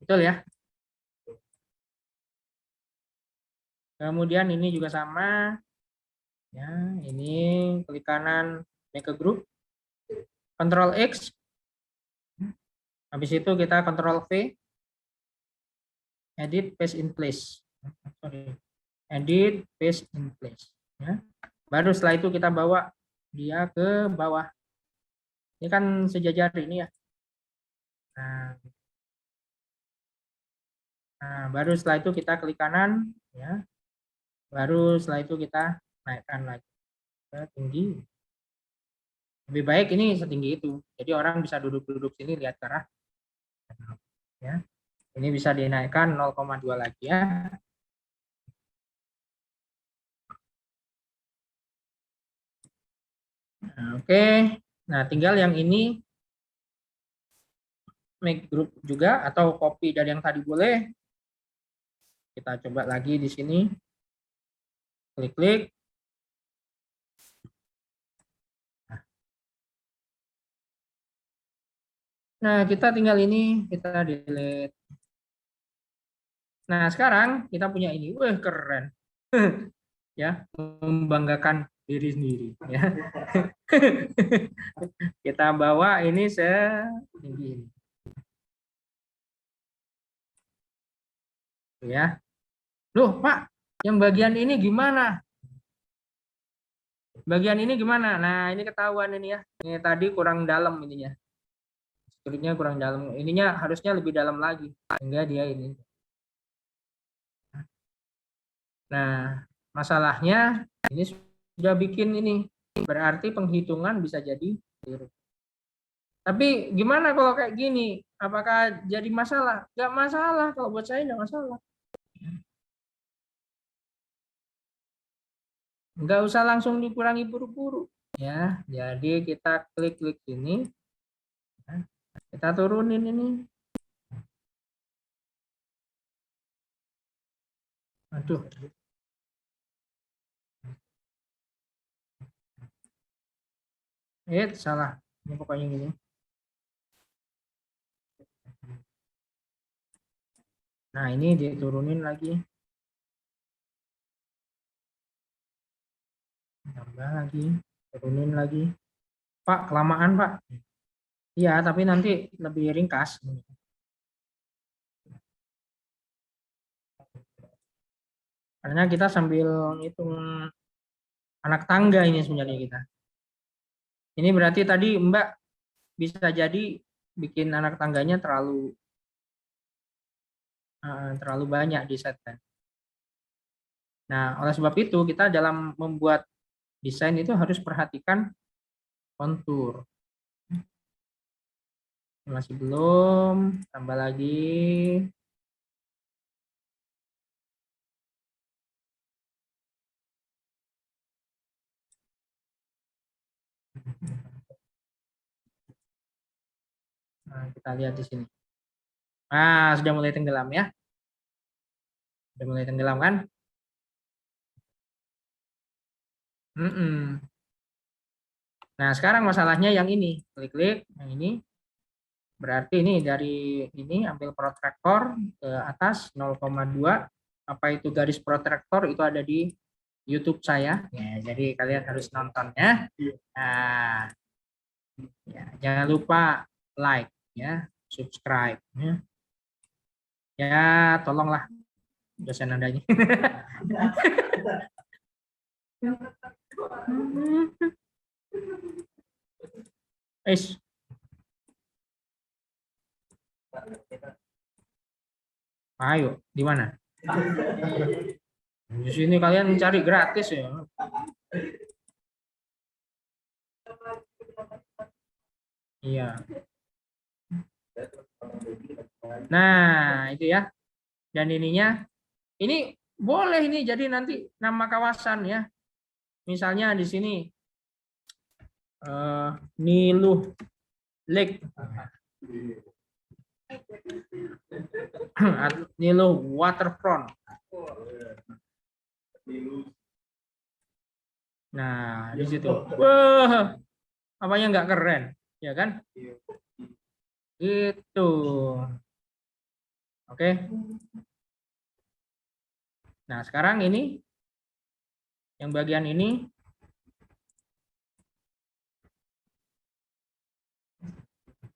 Betul, ya? Kemudian ini juga sama. Ya, ini klik kanan, make a group. Ctrl X. Habis itu kita Ctrl V. Edit paste in place. Edit paste in place. Ya. Baru setelah itu kita bawa dia ke bawah. Ini kan sejajar ini, ya. Nah, baru setelah itu kita klik kanan, ya. Baru setelah itu kita naikkan lagi ke tinggi. Lebih baik ini setinggi itu. Jadi orang bisa duduk sini lihat ke arah. Ya. Ini bisa dinaikkan 0,2 lagi, ya. Nah, oke. Nah, tinggal yang ini make group juga atau copy dari yang tadi boleh. Kita coba lagi di sini. Klik. Nah, kita tinggal ini, kita delete. Nah, sekarang kita punya ini. Wah, keren. Ya, membanggakan diri sendiri, ya. Kita bawa ini setinggi ini. Ya. Loh, Pak, yang bagian ini gimana? Bagian ini gimana? Nah, ini ketahuan ini ya. Ini tadi kurang dalam ininya. Strukturnya kurang dalam. Ininya harusnya lebih dalam lagi. Sehingga dia ini. Nah, masalahnya ini sudah bikin ini. Berarti penghitungan bisa jadi keliru. Tapi gimana kalau kayak gini? Apakah jadi masalah? Nggak masalah. Kalau buat saya nggak masalah. Nggak usah langsung dikurangi buru-buru. Ya, jadi kita klik ini. Kita turunin ini. Aduh. Salah. Ini pokoknya gini. Nah, ini diturunin lagi. Tambah lagi. Turunin lagi. Pak, kelamaan, Pak. Iya, tapi nanti lebih ringkas. Karena kita sambil ngitung anak tangga ini sebenarnya kita. Ini berarti tadi Mbak bisa jadi bikin anak tangganya terlalu banyak di setnya. Nah, oleh sebab itu kita dalam membuat desain itu harus perhatikan kontur. Masih belum, tambah lagi. Nah, kita lihat di sini. Nah, sudah mulai tenggelam ya. Sudah mulai tenggelam kan? Nah, sekarang masalahnya yang ini. Klik-klik, yang ini. Berarti ini dari ini ambil protractor ke atas 0,2. Apa itu garis protractor? Itu ada di YouTube saya. Ya, jadi kalian harus nonton ya. Nah, ya, jangan lupa like ya, subscribe ya. Ya, tolonglah dosen Anda ini. Is. Ayo, di mana? Di sini kalian mencari gratis ya. Iya. Nah, itu ya. Dan ininya, ini boleh ini jadi nanti nama kawasan ya. Misalnya di sini Niluh Lake. Niluh Waterfront. Nah, di situ. Wah, apanya nggak keren, ya kan? Itu. Oke. Nah, sekarang ini yang bagian ini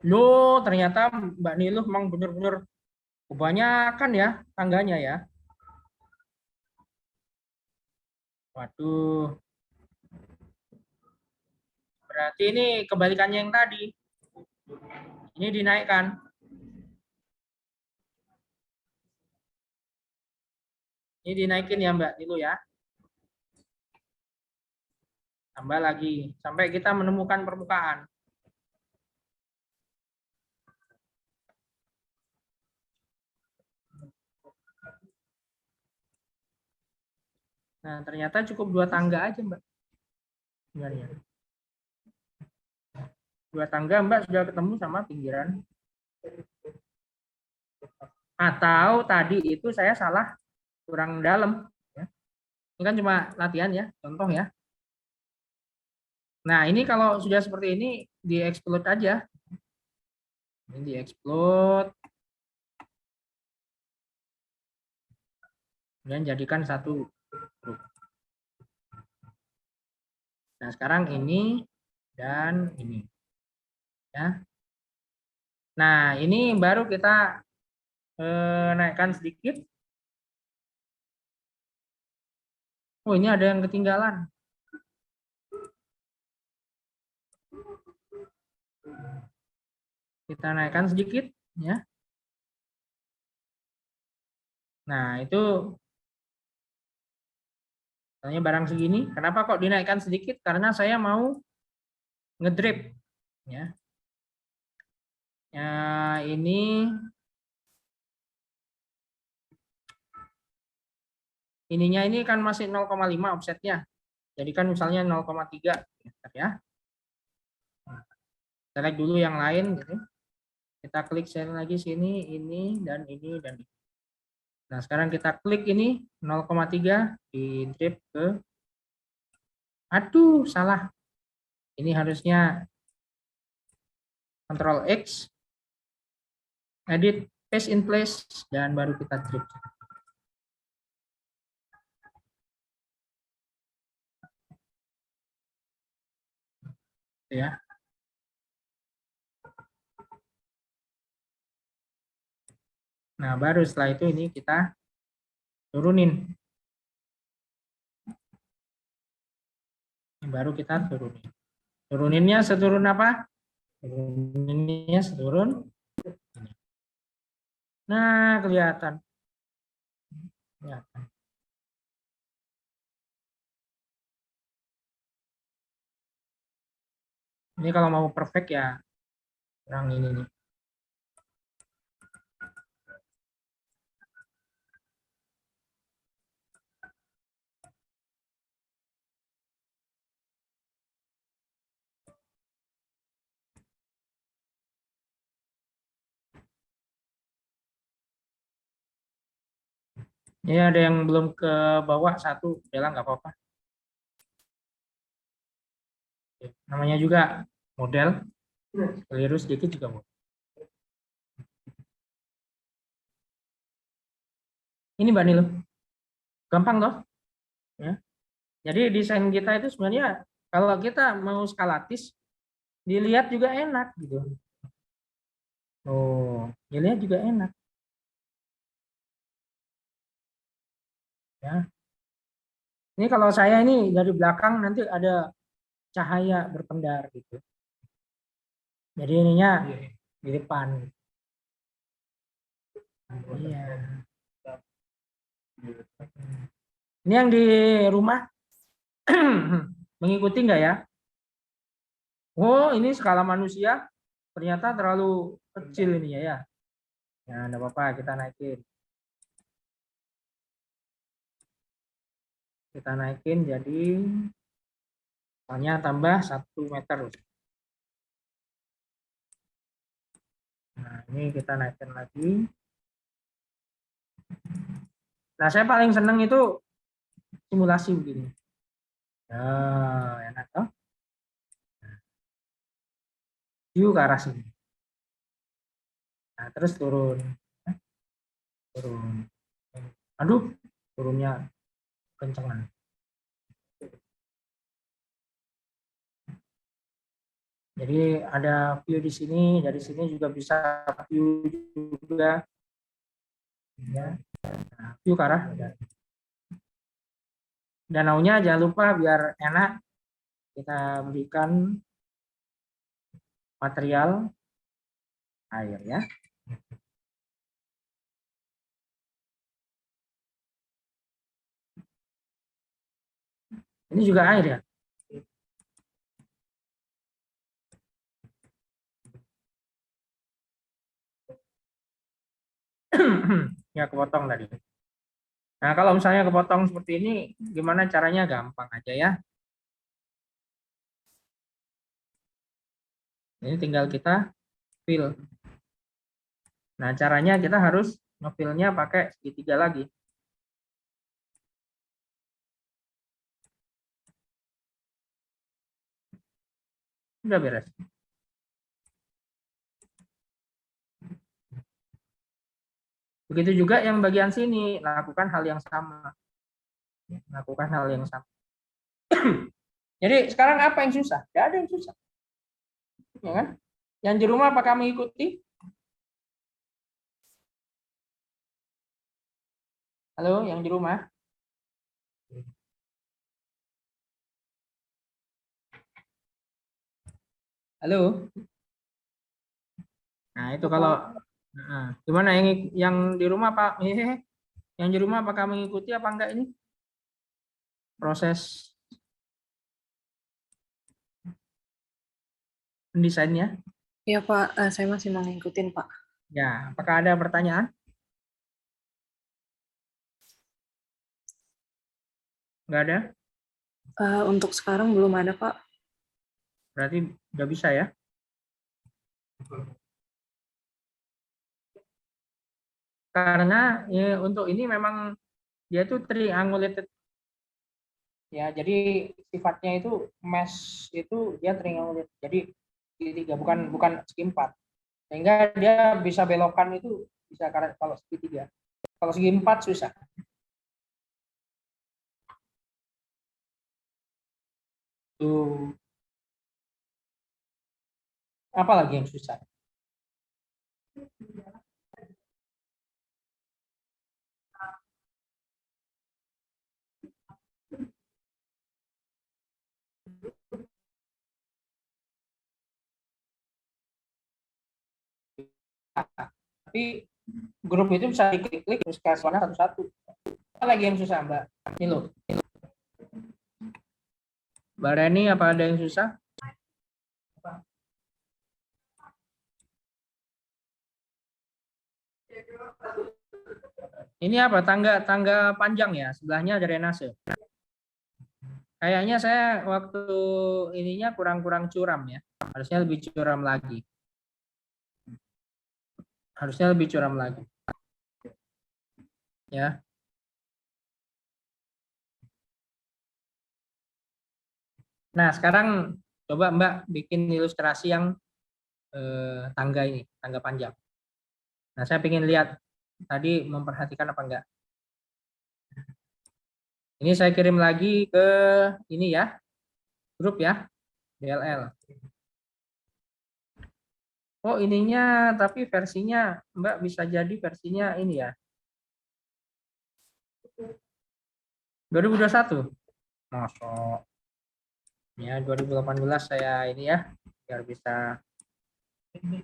loh, ternyata Mbak Niluh memang benar-benar kebanyakan ya tangganya ya. Waduh. Berarti ini kebalikannya yang tadi. Ini dinaikkan. Ini dinaikin ya Mbak Niluh ya. Tambah lagi sampai kita menemukan permukaan. Nah, ternyata cukup 2 tangga aja, Mbak. Sebenarnya. 2 tangga, Mbak, sudah ketemu sama pinggiran. Atau tadi itu saya salah kurang dalam. Ini kan cuma latihan ya, contoh ya. Nah, ini kalau sudah seperti ini, di-explode aja. Ini di-explode. Dan jadikan satu grup. Nah, sekarang ini dan ini. Ya. Nah, ini baru kita naikkan sedikit. Oh, ini ada yang ketinggalan. Kita naikkan sedikit, ya. Nah, itu misalnya barang segini. Kenapa kok dinaikkan sedikit? Karena saya mau ngedrip, ya. Ya, ini ininya ini kan masih 0,5 offsetnya. Jadi kan misalnya 0,3 ya. Select dulu yang lain gitu. Kita klik lagi sini, ini dan ini dan ini. Nah, sekarang kita klik ini 0,3 di drip ke, aduh salah. Ini harusnya Ctrl X, edit, paste in place, dan baru kita drip. Ya. Nah, baru setelah itu ini kita turunin. Baru kita turunin. Turuninnya seturun apa? Turuninnya seturun. Nah, kelihatan. Kelihatan. Ini kalau mau perfect ya kurang ini nih. Ini ada yang belum ke bawah satu, Bella nggak apa-apa. Namanya juga model, keliru sedikit juga boleh. Ini Mbak Nilo, gampang toh? Ya. Jadi desain kita itu sebenarnya kalau kita mau skalatis, dilihat juga enak gitu. Oh, dilihat juga enak. Ya. Ini kalau saya ini dari belakang nanti ada cahaya berpendar gitu. Jadi ininya di depan. Iya. Ini yang di rumah mengikuti nggak ya? Oh, ini skala manusia ternyata terlalu kecil ini ya. Ya, enggak apa-apa, kita naikin. Kita naikin jadi misalnya tambah 1 meter. Nah, ini kita naikin lagi. Nah, saya paling seneng itu simulasi begini. Oh, enak toh? View ke arah sini. Nah, terus turun. Turun. Aduh, turunnya kencengan. Jadi ada view di sini, dari sini juga bisa view juga. Ya. Nah, view ke arah danaunya jangan lupa biar enak kita berikan material air ya. Ini juga air ya. Ya kepotong tadi. Nah, kalau misalnya kepotong seperti ini, gimana caranya? Gampang aja ya. Ini tinggal kita fill. Nah, caranya kita harus ngefillnya pakai segitiga lagi. Udah beres. Begitu juga yang bagian sini, lakukan hal yang sama. Lakukan hal yang sama. Jadi sekarang apa yang susah? Tidak ada yang susah. Ya kan? Yang di rumah apakah mengikuti? Halo, yang di rumah? Halo. Nah, itu kalau gimana yang di rumah Pak? Yang di rumah apakah mengikuti apa enggak ini proses pendesainnya? Iya Pak, saya masih mau ngikutin Pak. Ya, apakah ada pertanyaan? Enggak ada? Untuk sekarang belum ada Pak. Berarti udah bisa ya? Karena ya, untuk ini memang dia itu triangulated ya, jadi sifatnya itu mesh itu dia triangulated. Jadi segitiga bukan bukan segi empat. Sehingga dia bisa belokan itu bisa kalau segitiga. Kalau segi empat susah. Tuh. Apa lagi yang susah? Tapi grup itu bisa diklik-klik terus kasih warna satu-satu. Apa lagi yang susah, Mbak? Ini loh. Mbak Reni, apa ada yang susah? Ini apa? Tangga panjang ya, sebelahnya ada drainase. Kayaknya saya waktu ininya kurang curam ya. Harusnya lebih curam lagi. Harusnya lebih curam lagi. Ya. Nah, sekarang coba Mbak bikin ilustrasi yang tangga ini, tangga panjang. Nah, saya ingin lihat tadi memperhatikan apa enggak. Ini saya kirim lagi ke ini ya, grup ya, DLL. Oh, ininya tapi versinya Mbak bisa jadi versinya ini ya. 2021. Masuk. Ya, 2018 saya ini ya, biar bisa ini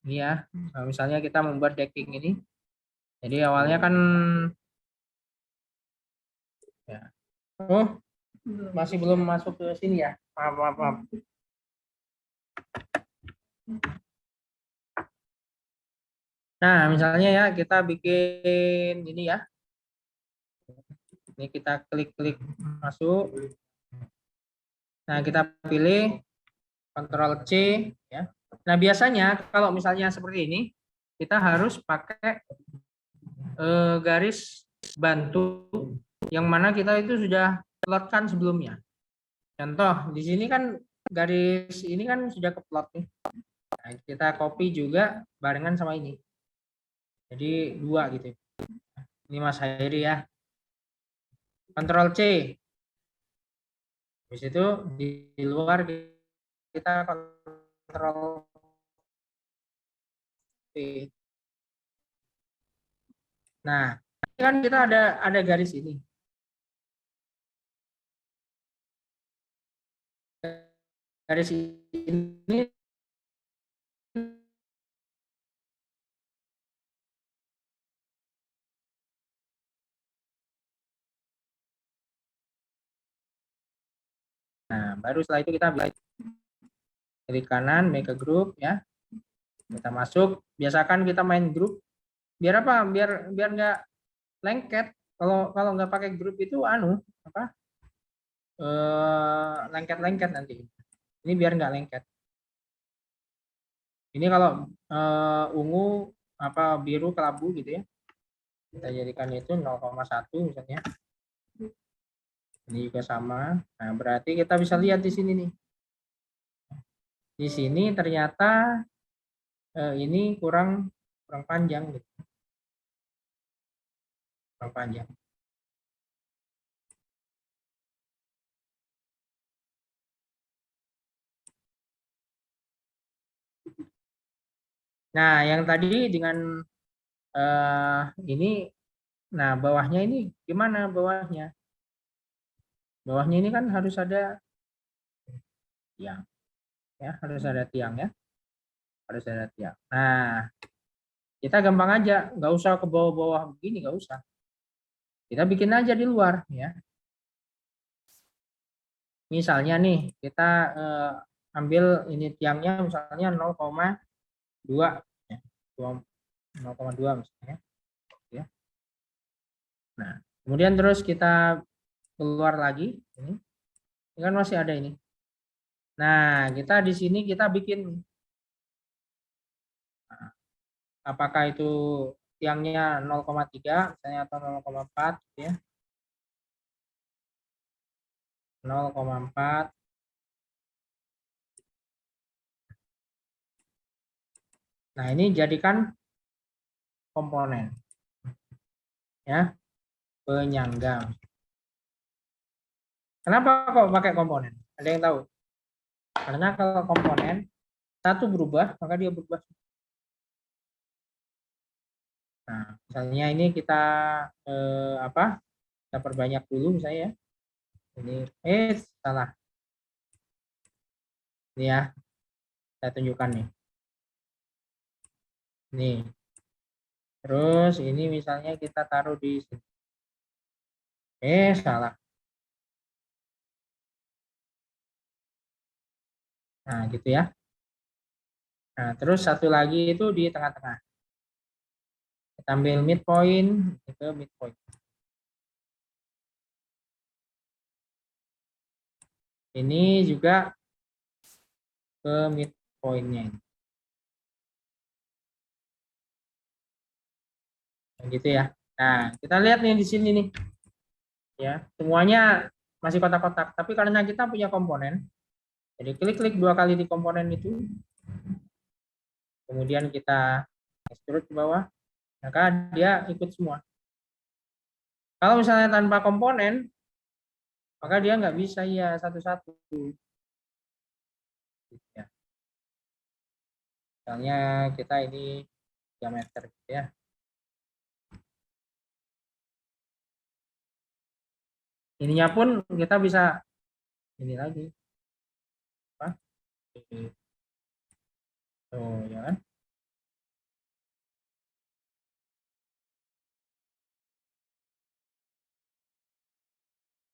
ya. Nah, misalnya kita membuat decking ini. Jadi awalnya kan ya. Oh, masih belum masuk ke sini ya. Maaf. Nah, misalnya ya kita bikin ini ya. Ini kita klik-klik masuk. Nah, kita pilih Ctrl C ya. Nah, biasanya kalau misalnya seperti ini, kita harus pakai garis bantu yang mana kita itu sudah plotkan sebelumnya. Contoh, di sini kan garis ini kan sudah keplot nih. Nah, kita copy juga barengan sama ini. Jadi dua gitu. Ini Mas Hairi ya. Ctrl C. Habis itu di luar kita Ctrl V. Nah, ini kan kita ada garis ini. Garis ini nah, baru setelah itu kita klik kanan, make a group ya. Kita masuk, biasakan kita main grup. Biar apa? Biar nggak lengket. Kalau nggak pakai grup itu apa? Lengket-lengket nanti. Ini biar nggak lengket. Ini kalau ungu apa biru kelabu gitu ya. Kita jadikan itu 0,1 misalnya. Ini juga sama. Nah, berarti kita bisa lihat di sini nih. Di sini ternyata ini kurang panjang gitu. Kurang panjang. Nah, yang tadi dengan ini Nah, bawahnya ini gimana bawahnya? Bawahnya ini kan harus ada tiang, ya, harus ada tiang ya, harus ada tiang. Nah, kita gampang aja, nggak usah ke bawah-bawah begini, nggak usah. Kita bikin aja di luar, ya. Misalnya nih, kita ambil ini tiangnya misalnya 0,2, ya, 0,2 misalnya, ya. Nah, kemudian terus kita keluar lagi, ini kan masih ada ini. Nah, kita di sini kita bikin, nah, apakah itu tiangnya 0,3 misalnya atau 0,4 ya. 0,4. Nah, ini jadikan komponen ya, penyangga. Kenapa kok pakai komponen? Ada yang tahu? Karena kalau komponen satu berubah, maka dia berubah. Nah, misalnya ini kita kita perbanyak dulu misalnya ya. Ini salah. Ini ya. Saya tunjukkan nih. Nih. Terus ini misalnya kita taruh di sini. Salah. Nah, gitu ya. Nah, terus satu lagi itu di tengah-tengah. Kita ambil midpoint, itu midpoint. Ini juga ke midpoint-nya. Gitu ya. Nah, kita lihat nih di sini nih. Ya, semuanya masih kotak-kotak, tapi karena kita punya komponen, jadi klik-klik 2 kali di komponen itu. Kemudian kita extrude ke bawah, maka dia ikut semua. Kalau misalnya tanpa komponen, maka dia nggak bisa ya satu-satu. Ya. Misalnya kita ini diameter gitu ya. Ininya pun kita bisa ini lagi. Apa? Tuh, ya kan?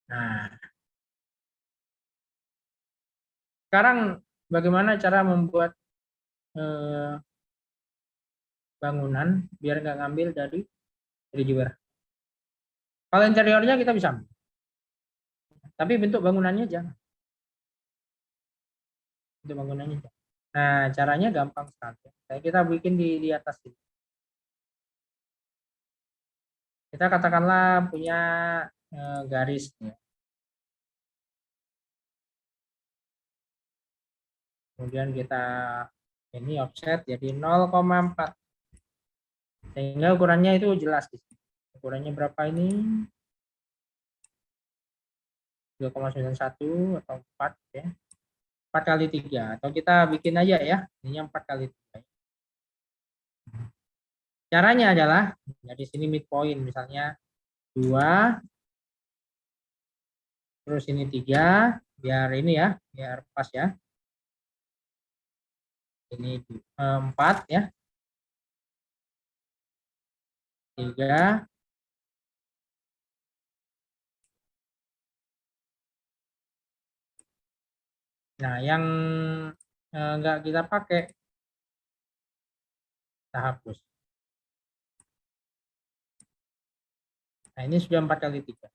Nah, sekarang bagaimana cara membuat bangunan biar nggak ngambil dari jiwer. Kalau interiornya kita bisa ambil, tapi bentuk bangunannya jangan. Bentuk bangunannya jangan. Nah, caranya gampang sekali. Kita bikin di atas ini. Kita katakanlah punya garis. Ya. Kemudian kita ini offset jadi 0,4. Sehingga ukurannya itu jelas di sini. Ukurannya berapa ini? 2,91 atau 4 ya. 4 kali 3 atau kita bikin aja ya. Ini 4 kali 3. Caranya adalah dari sini midpoint misalnya 2, terus ini 3, biar ini ya, biar pas ya. Ini 4 ya. 3. Nah, yang enggak kita pakai, kita hapus. Nah, ini sudah 4 kali 3.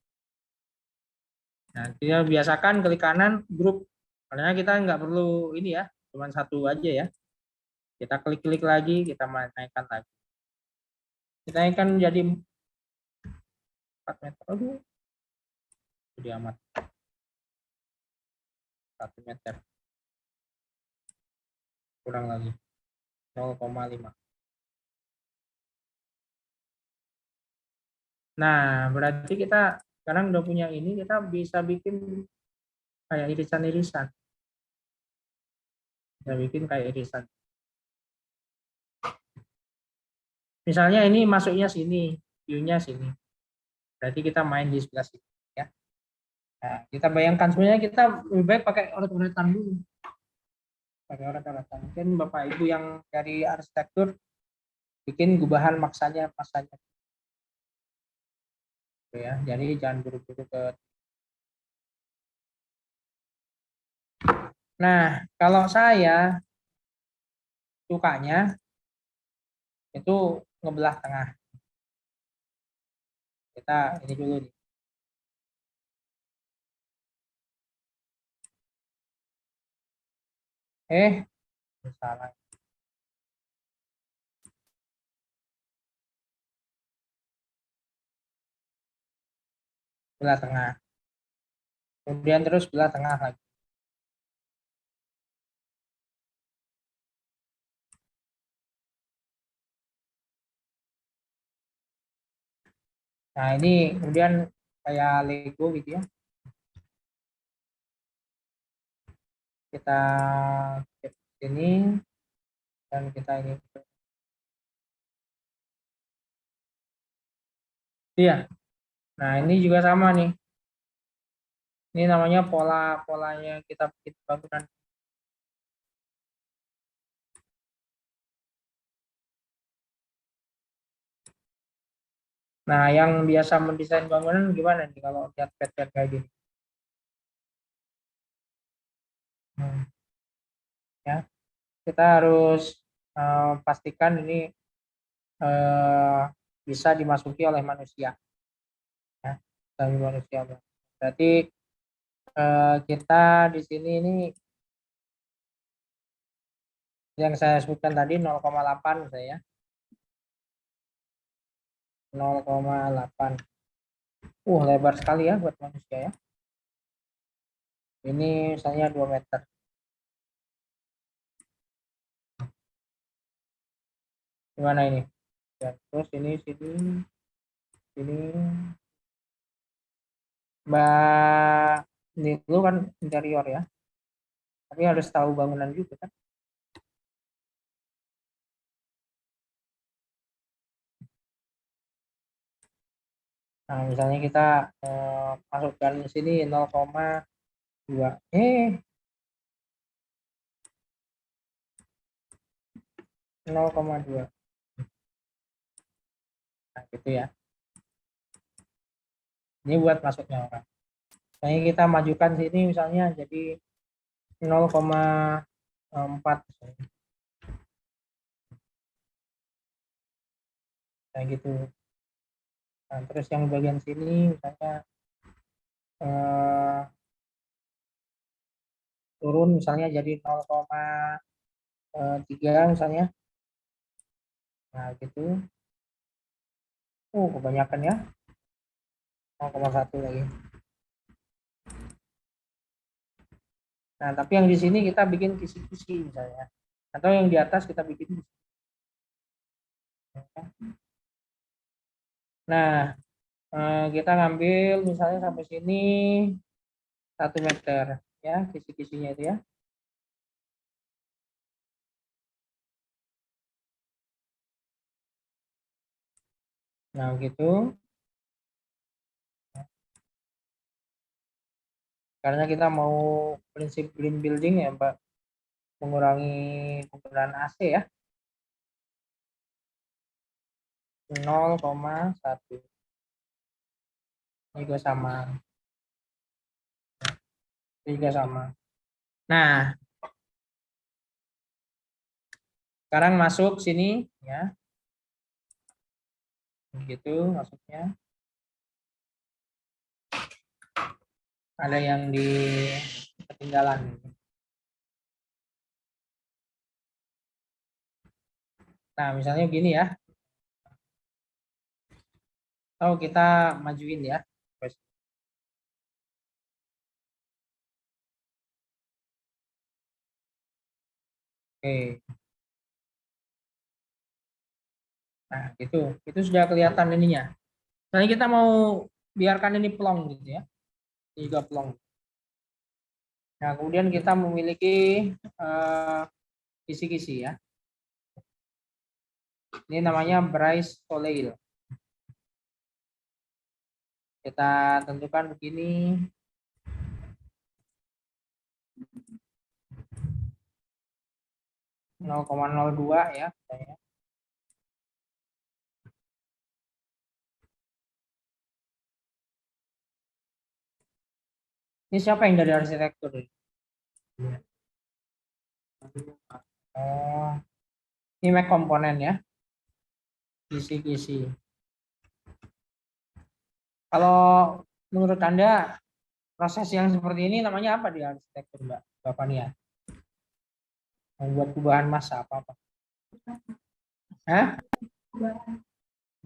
Nah, kita biasakan klik kanan grup, karena kita nggak perlu ini ya, cuma satu aja ya. Kita klik-klik lagi, kita naikkan lagi. Kita naikkan jadi 4 meter. Aduh, jadi amat. 1 meter. Kurang lagi. 0,5. Nah, berarti kita sekarang udah punya ini, kita bisa bikin kayak irisan-irisan. Kita bikin kayak irisan. Misalnya ini masuknya sini, view-nya sini. Berarti kita main di sebelah sini ya. Nah, kita bayangkan sebenarnya kita lebih baik pakai urat-uratan dulu. Pakai urat-uratan. Mungkin Bapak Ibu yang dari arsitektur bikin gubahan masanya. Ya, jadi jangan buru-buru ke. Nah, kalau saya sukanya itu ngebelah tengah. Kita ini dulu nih. Salah. Belah tengah. Kemudian terus belah tengah lagi. Nah, ini kemudian kayak Lego gitu ya. Kita sini dan kita ini. Iya. Nah, ini juga sama nih. Ini namanya pola-polanya kita bikin bangunan. Nah, yang biasa mendesain bangunan gimana nih kalau lihat pattern kayak gini? Ya, kita harus pastikan ini bisa dimasuki oleh manusia. Ya, dari manusia. Berarti kita di sini ini yang saya sebutkan tadi 0,8 saya. 0,8. Lebar sekali ya buat manusia ya. Ini misalnya 2 meter. Gimana ini? Ya, terus ini sini Mbak Nilu kan interior ya. Tapi harus tahu bangunan juga kan. Nah, misalnya kita masukkan di sini 0,2. 0,2. Nah, gitu ya. Ini buat masuknya orang. Misalnya kita majukan sini misalnya jadi 0,4. Kayak gitu. Nah, terus yang bagian sini misalnya turun misalnya jadi 0,3 misalnya. Nah, gitu. Kebanyakan ya. 0,1 lagi. Nah, tapi yang di sini kita bikin kisi-kisi misalnya. Atau yang di atas kita bikin. Nah, kita ngambil misalnya sampai sini 1 meter ya, kisi-kisinya itu ya. Nah, gitu. Karena kita mau prinsip green building ya, Mbak, mengurangi penggunaan AC ya. 0,1. Ini juga sama. Ini juga sama. Nah, sekarang masuk sini ya. Begitu masuknya. Ada yang di ketinggalan. Nah, misalnya gini ya. Atau kita majuin ya. Oke. Nah, gitu. Itu sudah kelihatan ininya. Misalnya kita mau biarkan ini plong gitu ya. Ini juga plong. Nah, kemudian kita memiliki kisi-kisi ya. Ini namanya Bryce Soleil. Kita tentukan begini. Nol koma nol dua ya. Ini siapa yang dari arsitektur? Oh, ini Mac komponen ya. Kisi-kisi. Kalau menurut Anda proses yang seperti ini namanya apa di arsitektur, Mbak? Bapak nih ya. Membuat perubahan massa apa-apa. Hah?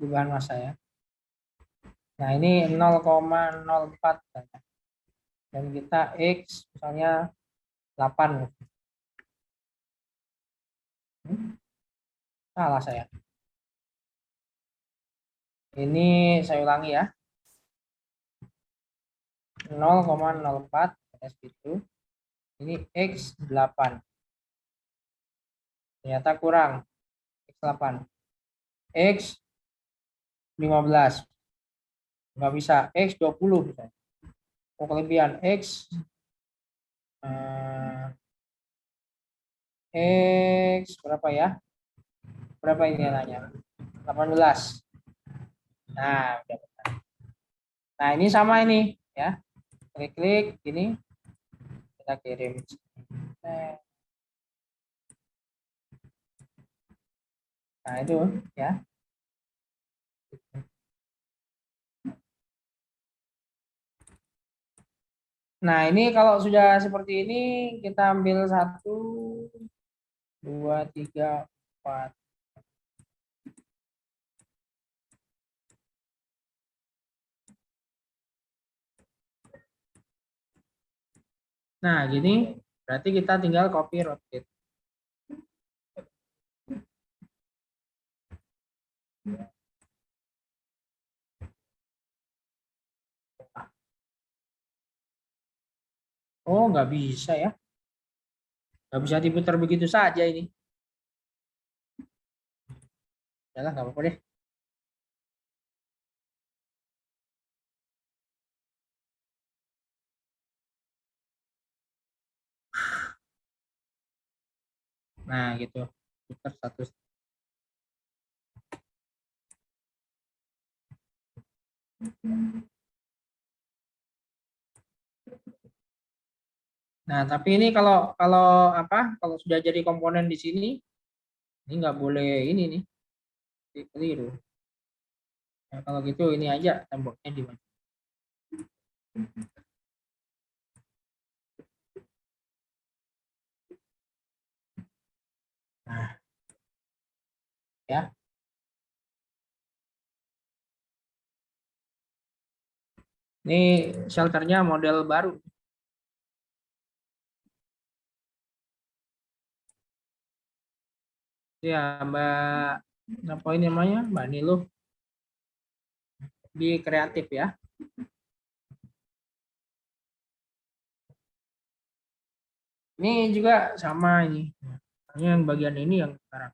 Perubahan massa ya. Nah, ini 0,04 dan kita X misalnya 8. Salah saya. Ini saya ulangi ya. 0,04 gitu. Ini X 8. Ternyata kurang. X 8. X 15. Nggak bisa. X 20 misalnya. Oh, kelebihan X X berapa ya? Berapa ini nanya? 18. Nah, udah benar. Nah, ini sama ini ya. Klik-klik gini. Kita kirim. Nah, itu ya. Nah, ini kalau sudah seperti ini, kita ambil 1, 2, 3, 4. Nah, gini berarti kita tinggal copy rotate. Oh, nggak bisa ya. Nggak bisa diputar begitu saja ini. Yalah, nggak apa-apa deh. Nah, gitu. Putar satu. Nah, tapi ini kalau kalau apa? Kalau sudah jadi komponen di sini, ini nggak boleh ini nih. Keliru. Nah, kalau gitu ini aja temboknya di mana? Nah, ya. Ini shelternya model baru. Ya, Mbak, apa ini namanya? Mbak Nilo di kreatif ya. Ini juga sama ini. Hanya yang bagian ini yang sekarang.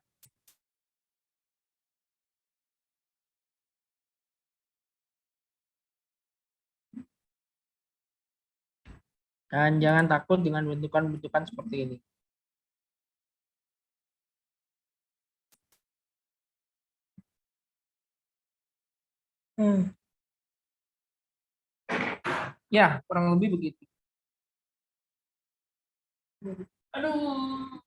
Dan jangan takut dengan bentukan-bentukan seperti ini. Ya, kurang lebih begitu. Aduh.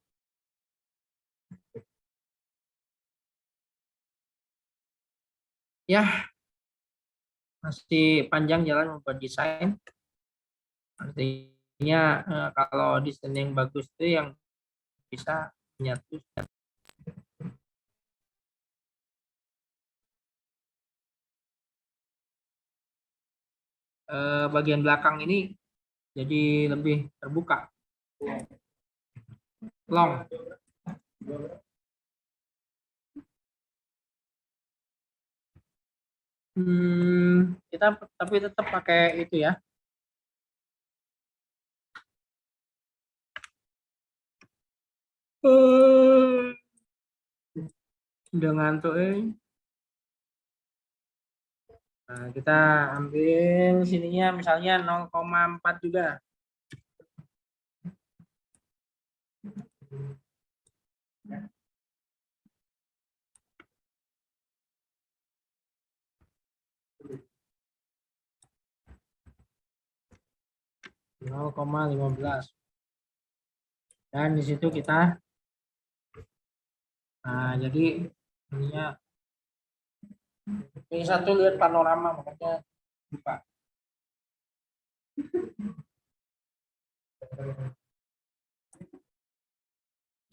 Ya, masih panjang jalan membuat desain. Artinya kalau desain yang bagus itu yang bisa menyatu. Bagian belakang ini jadi lebih terbuka. Long. Kita tapi tetap pakai itu ya. Udah ngantuk. Nah, kita ambil sininya misalnya 0,4 juga. Ya. 0,15. Dan di situ kita, nah jadi ininya, ini satu lihat panorama makanya lupa.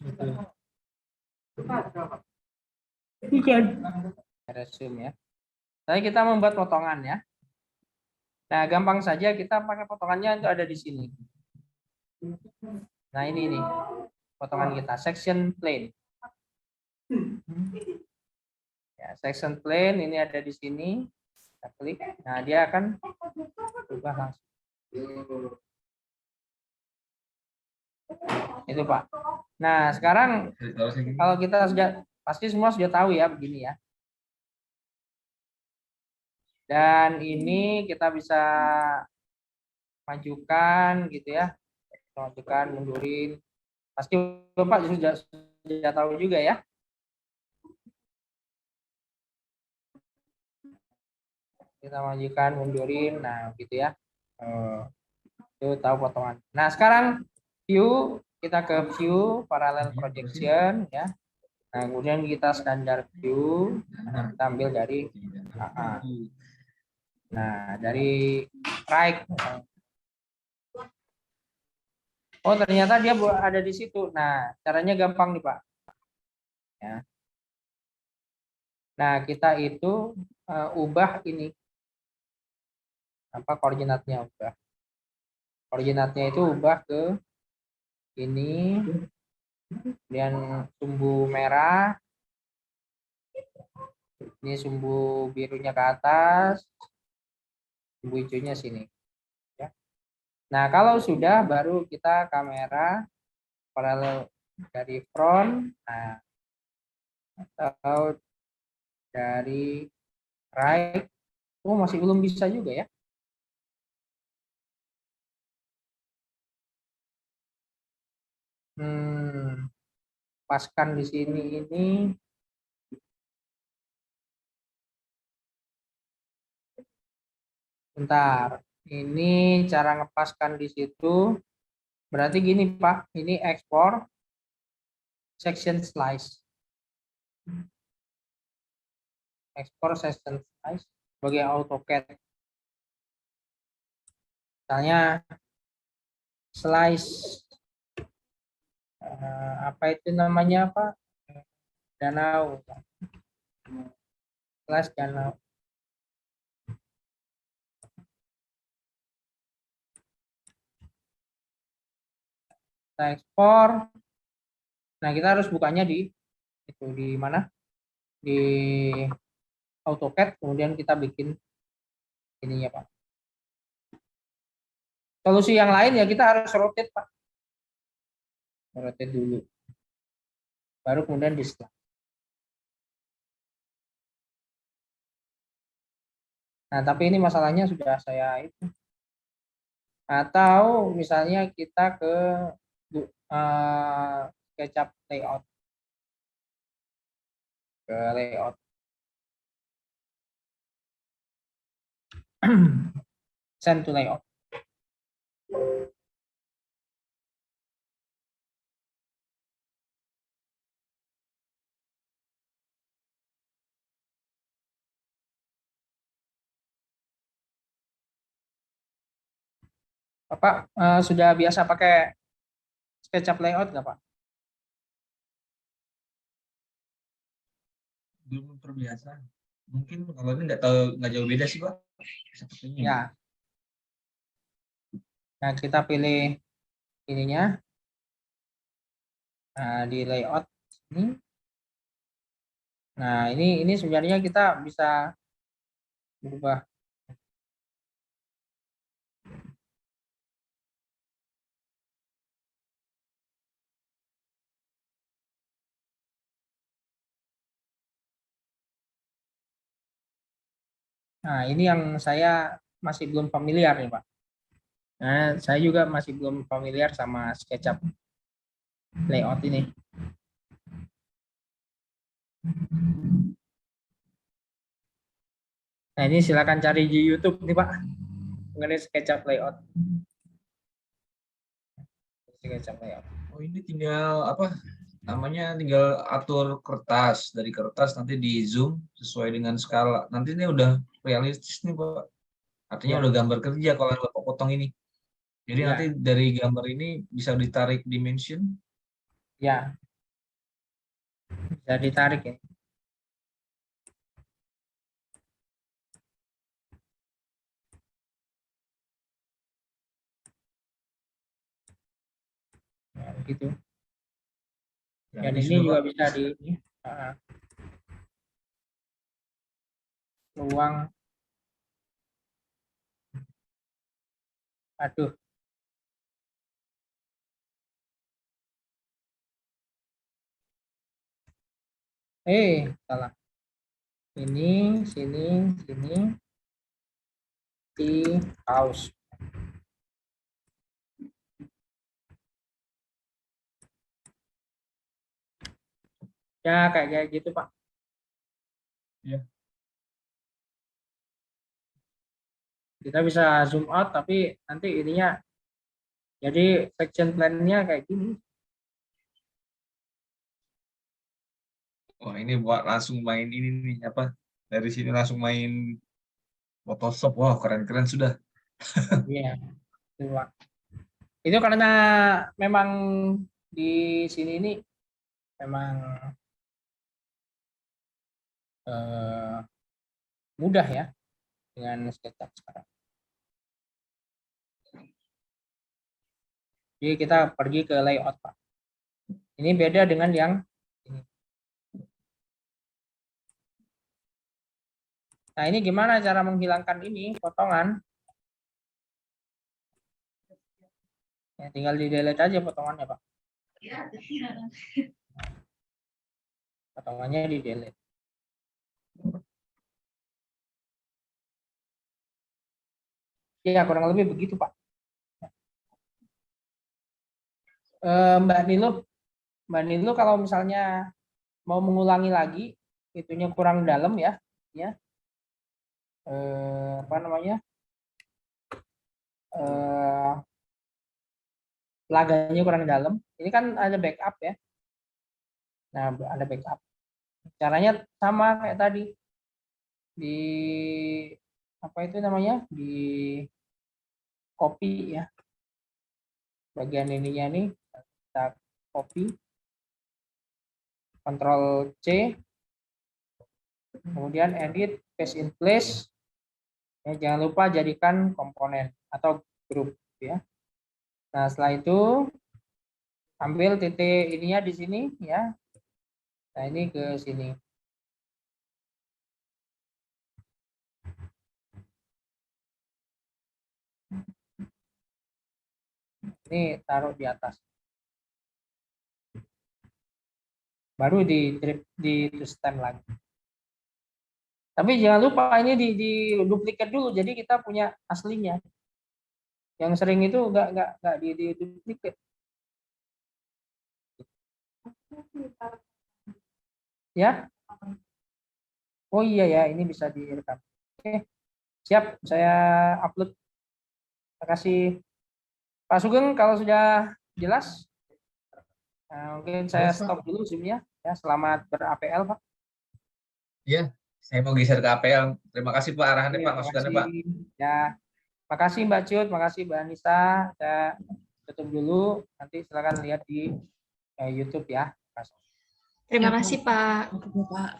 Gitu. Bukan. Resume ya. Jadi kita membuat potongan ya. Nah, gampang saja kita pakai potongannya itu ada di sini. Nah, ini nih potongan kita, section plane. Ya, section plane ini ada di sini. Kita klik. Nah, dia akan berubah langsung. Itu, Pak. Nah, sekarang kalau kita sudah pasti semua sudah tahu ya begini ya. Dan ini kita bisa majukan gitu ya. Majukan, mundurin. Pasti Bapak sudah tahu juga ya. Kita majukan, mundurin, nah gitu ya. Itu tahu potongan. Nah, sekarang view, kita ke view parallel projection ya. Nah, kemudian kita standar view, nah, kita ambil dari AA. Nah, dari right. Oh, ternyata dia ada di situ. Nah, caranya gampang nih, Pak. Ya. Nah, kita itu ubah ini apa koordinatnya, ubah. Koordinatnya itu ubah ke ini, kemudian sumbu merah, ini sumbu birunya ke atas, sumbu hijaunya sini. Ya. Nah, kalau sudah baru kita kamera paralel dari front, nah, atau dari right. Oh, masih belum bisa juga ya. Paskan di sini ini. Bentar. Ini cara ngepaskan di situ. Berarti gini, Pak. Ini ekspor section slice. Ekspor section slice sebagai AutoCAD. Misalnya slice apa itu namanya, Pak? Danau. Slice danau. Kita ekspor. Nah, kita harus bukanya di itu di mana? Di AutoCAD, kemudian kita bikin ininya, Pak. Solusi yang lain ya kita harus rotate, Pak. Rotate dulu. Baru kemudian di slide. Nah, tapi ini masalahnya sudah saya itu. Atau misalnya kita ke SketchUp layout. Ke layout. Send to layout. Bapak sudah biasa pakai SketchUp layout nggak, Pak? Belum terbiasa. Mungkin kalau ini nggak tahu, nggak jauh beda sih, Pak. Sepertinya. Ya. Nah, kita pilih ininya. Nah, di layout ini. Nah, ini sebenarnya kita bisa berubah. Nah, ini yang saya masih belum familiar nih, Pak. Nah, saya juga masih belum familiar sama SketchUp layout ini. Nah, ini silakan cari di YouTube nih, Pak, mengenai SketchUp layout. SketchUp layout. Oh, ini tinggal apa namanya, tinggal atur kertas, dari kertas nanti di zoom sesuai dengan skala. Nanti ini udah realistis nih Pak. Artinya Ya. udah gambar kerja kalau yang Bapak potong ini. Jadi Ya. nanti dari gambar ini bisa ditarik dimension. Ya, bisa ditarik ya. Ya, begitu. Ya, Dan ini ini sudah juga Pak. bisa di ruang. Aduh. Salah. Ini, sini, sini. Di house. Ya, kayak gitu, Pak. Ya. Kita bisa zoom out, tapi nanti ininya jadi section plan-nya kayak gini. Wah, ini buat langsung main ini nih apa? Dari sini langsung main Photoshop. Wah, keren-keren sudah. Iya, itu, Pak. Itu karena memang di sini ini memang mudah ya dengan SketchUp sekarang. Jadi kita pergi ke layout, Pak. Ini beda dengan yang ini. Nah, ini gimana cara menghilangkan ini potongan? Ya, tinggal di delete aja potongannya, Pak. Potongannya di delete. Ya, kurang lebih begitu, Pak. Mbak Nilu kalau misalnya mau mengulangi lagi, itunya kurang dalam ya, apa namanya, laganya kurang dalam. Ini kan ada backup ya. Nah, ada backup. Caranya sama kayak tadi, di apa itu namanya, di copy ya. Bagian ininya nih kita copy, Ctrl C, kemudian edit, paste in place. Ya, jangan lupa jadikan komponen atau grup ya. Nah, setelah itu ambil titik ininya di sini ya. Nah, ini ke sini. Ini taruh di atas. Baru di stem lagi. Tapi jangan lupa ini di duplikat dulu. Jadi kita punya aslinya. Yang sering itu enggak di duplikat. Ya. Oh iya ya, ini bisa direkam. Oke. Siap, saya upload. Terima kasih. Pak Sugeng, kalau sudah jelas, nah, mungkin saya Jelas, Pak. stop dulu Zoom-nya. Ya, selamat ber-APL, Pak. Iya, saya mau geser ke APL. Terima kasih Pak arahannya Pak, Terima masukannya kasih. Pak. Ya, makasih Mbak Cut, makasih Mbak Anissa. Saya tutup dulu. Nanti silakan lihat di YouTube ya. Terima Ya, Pak. kasih, Pak. Oke, Pak.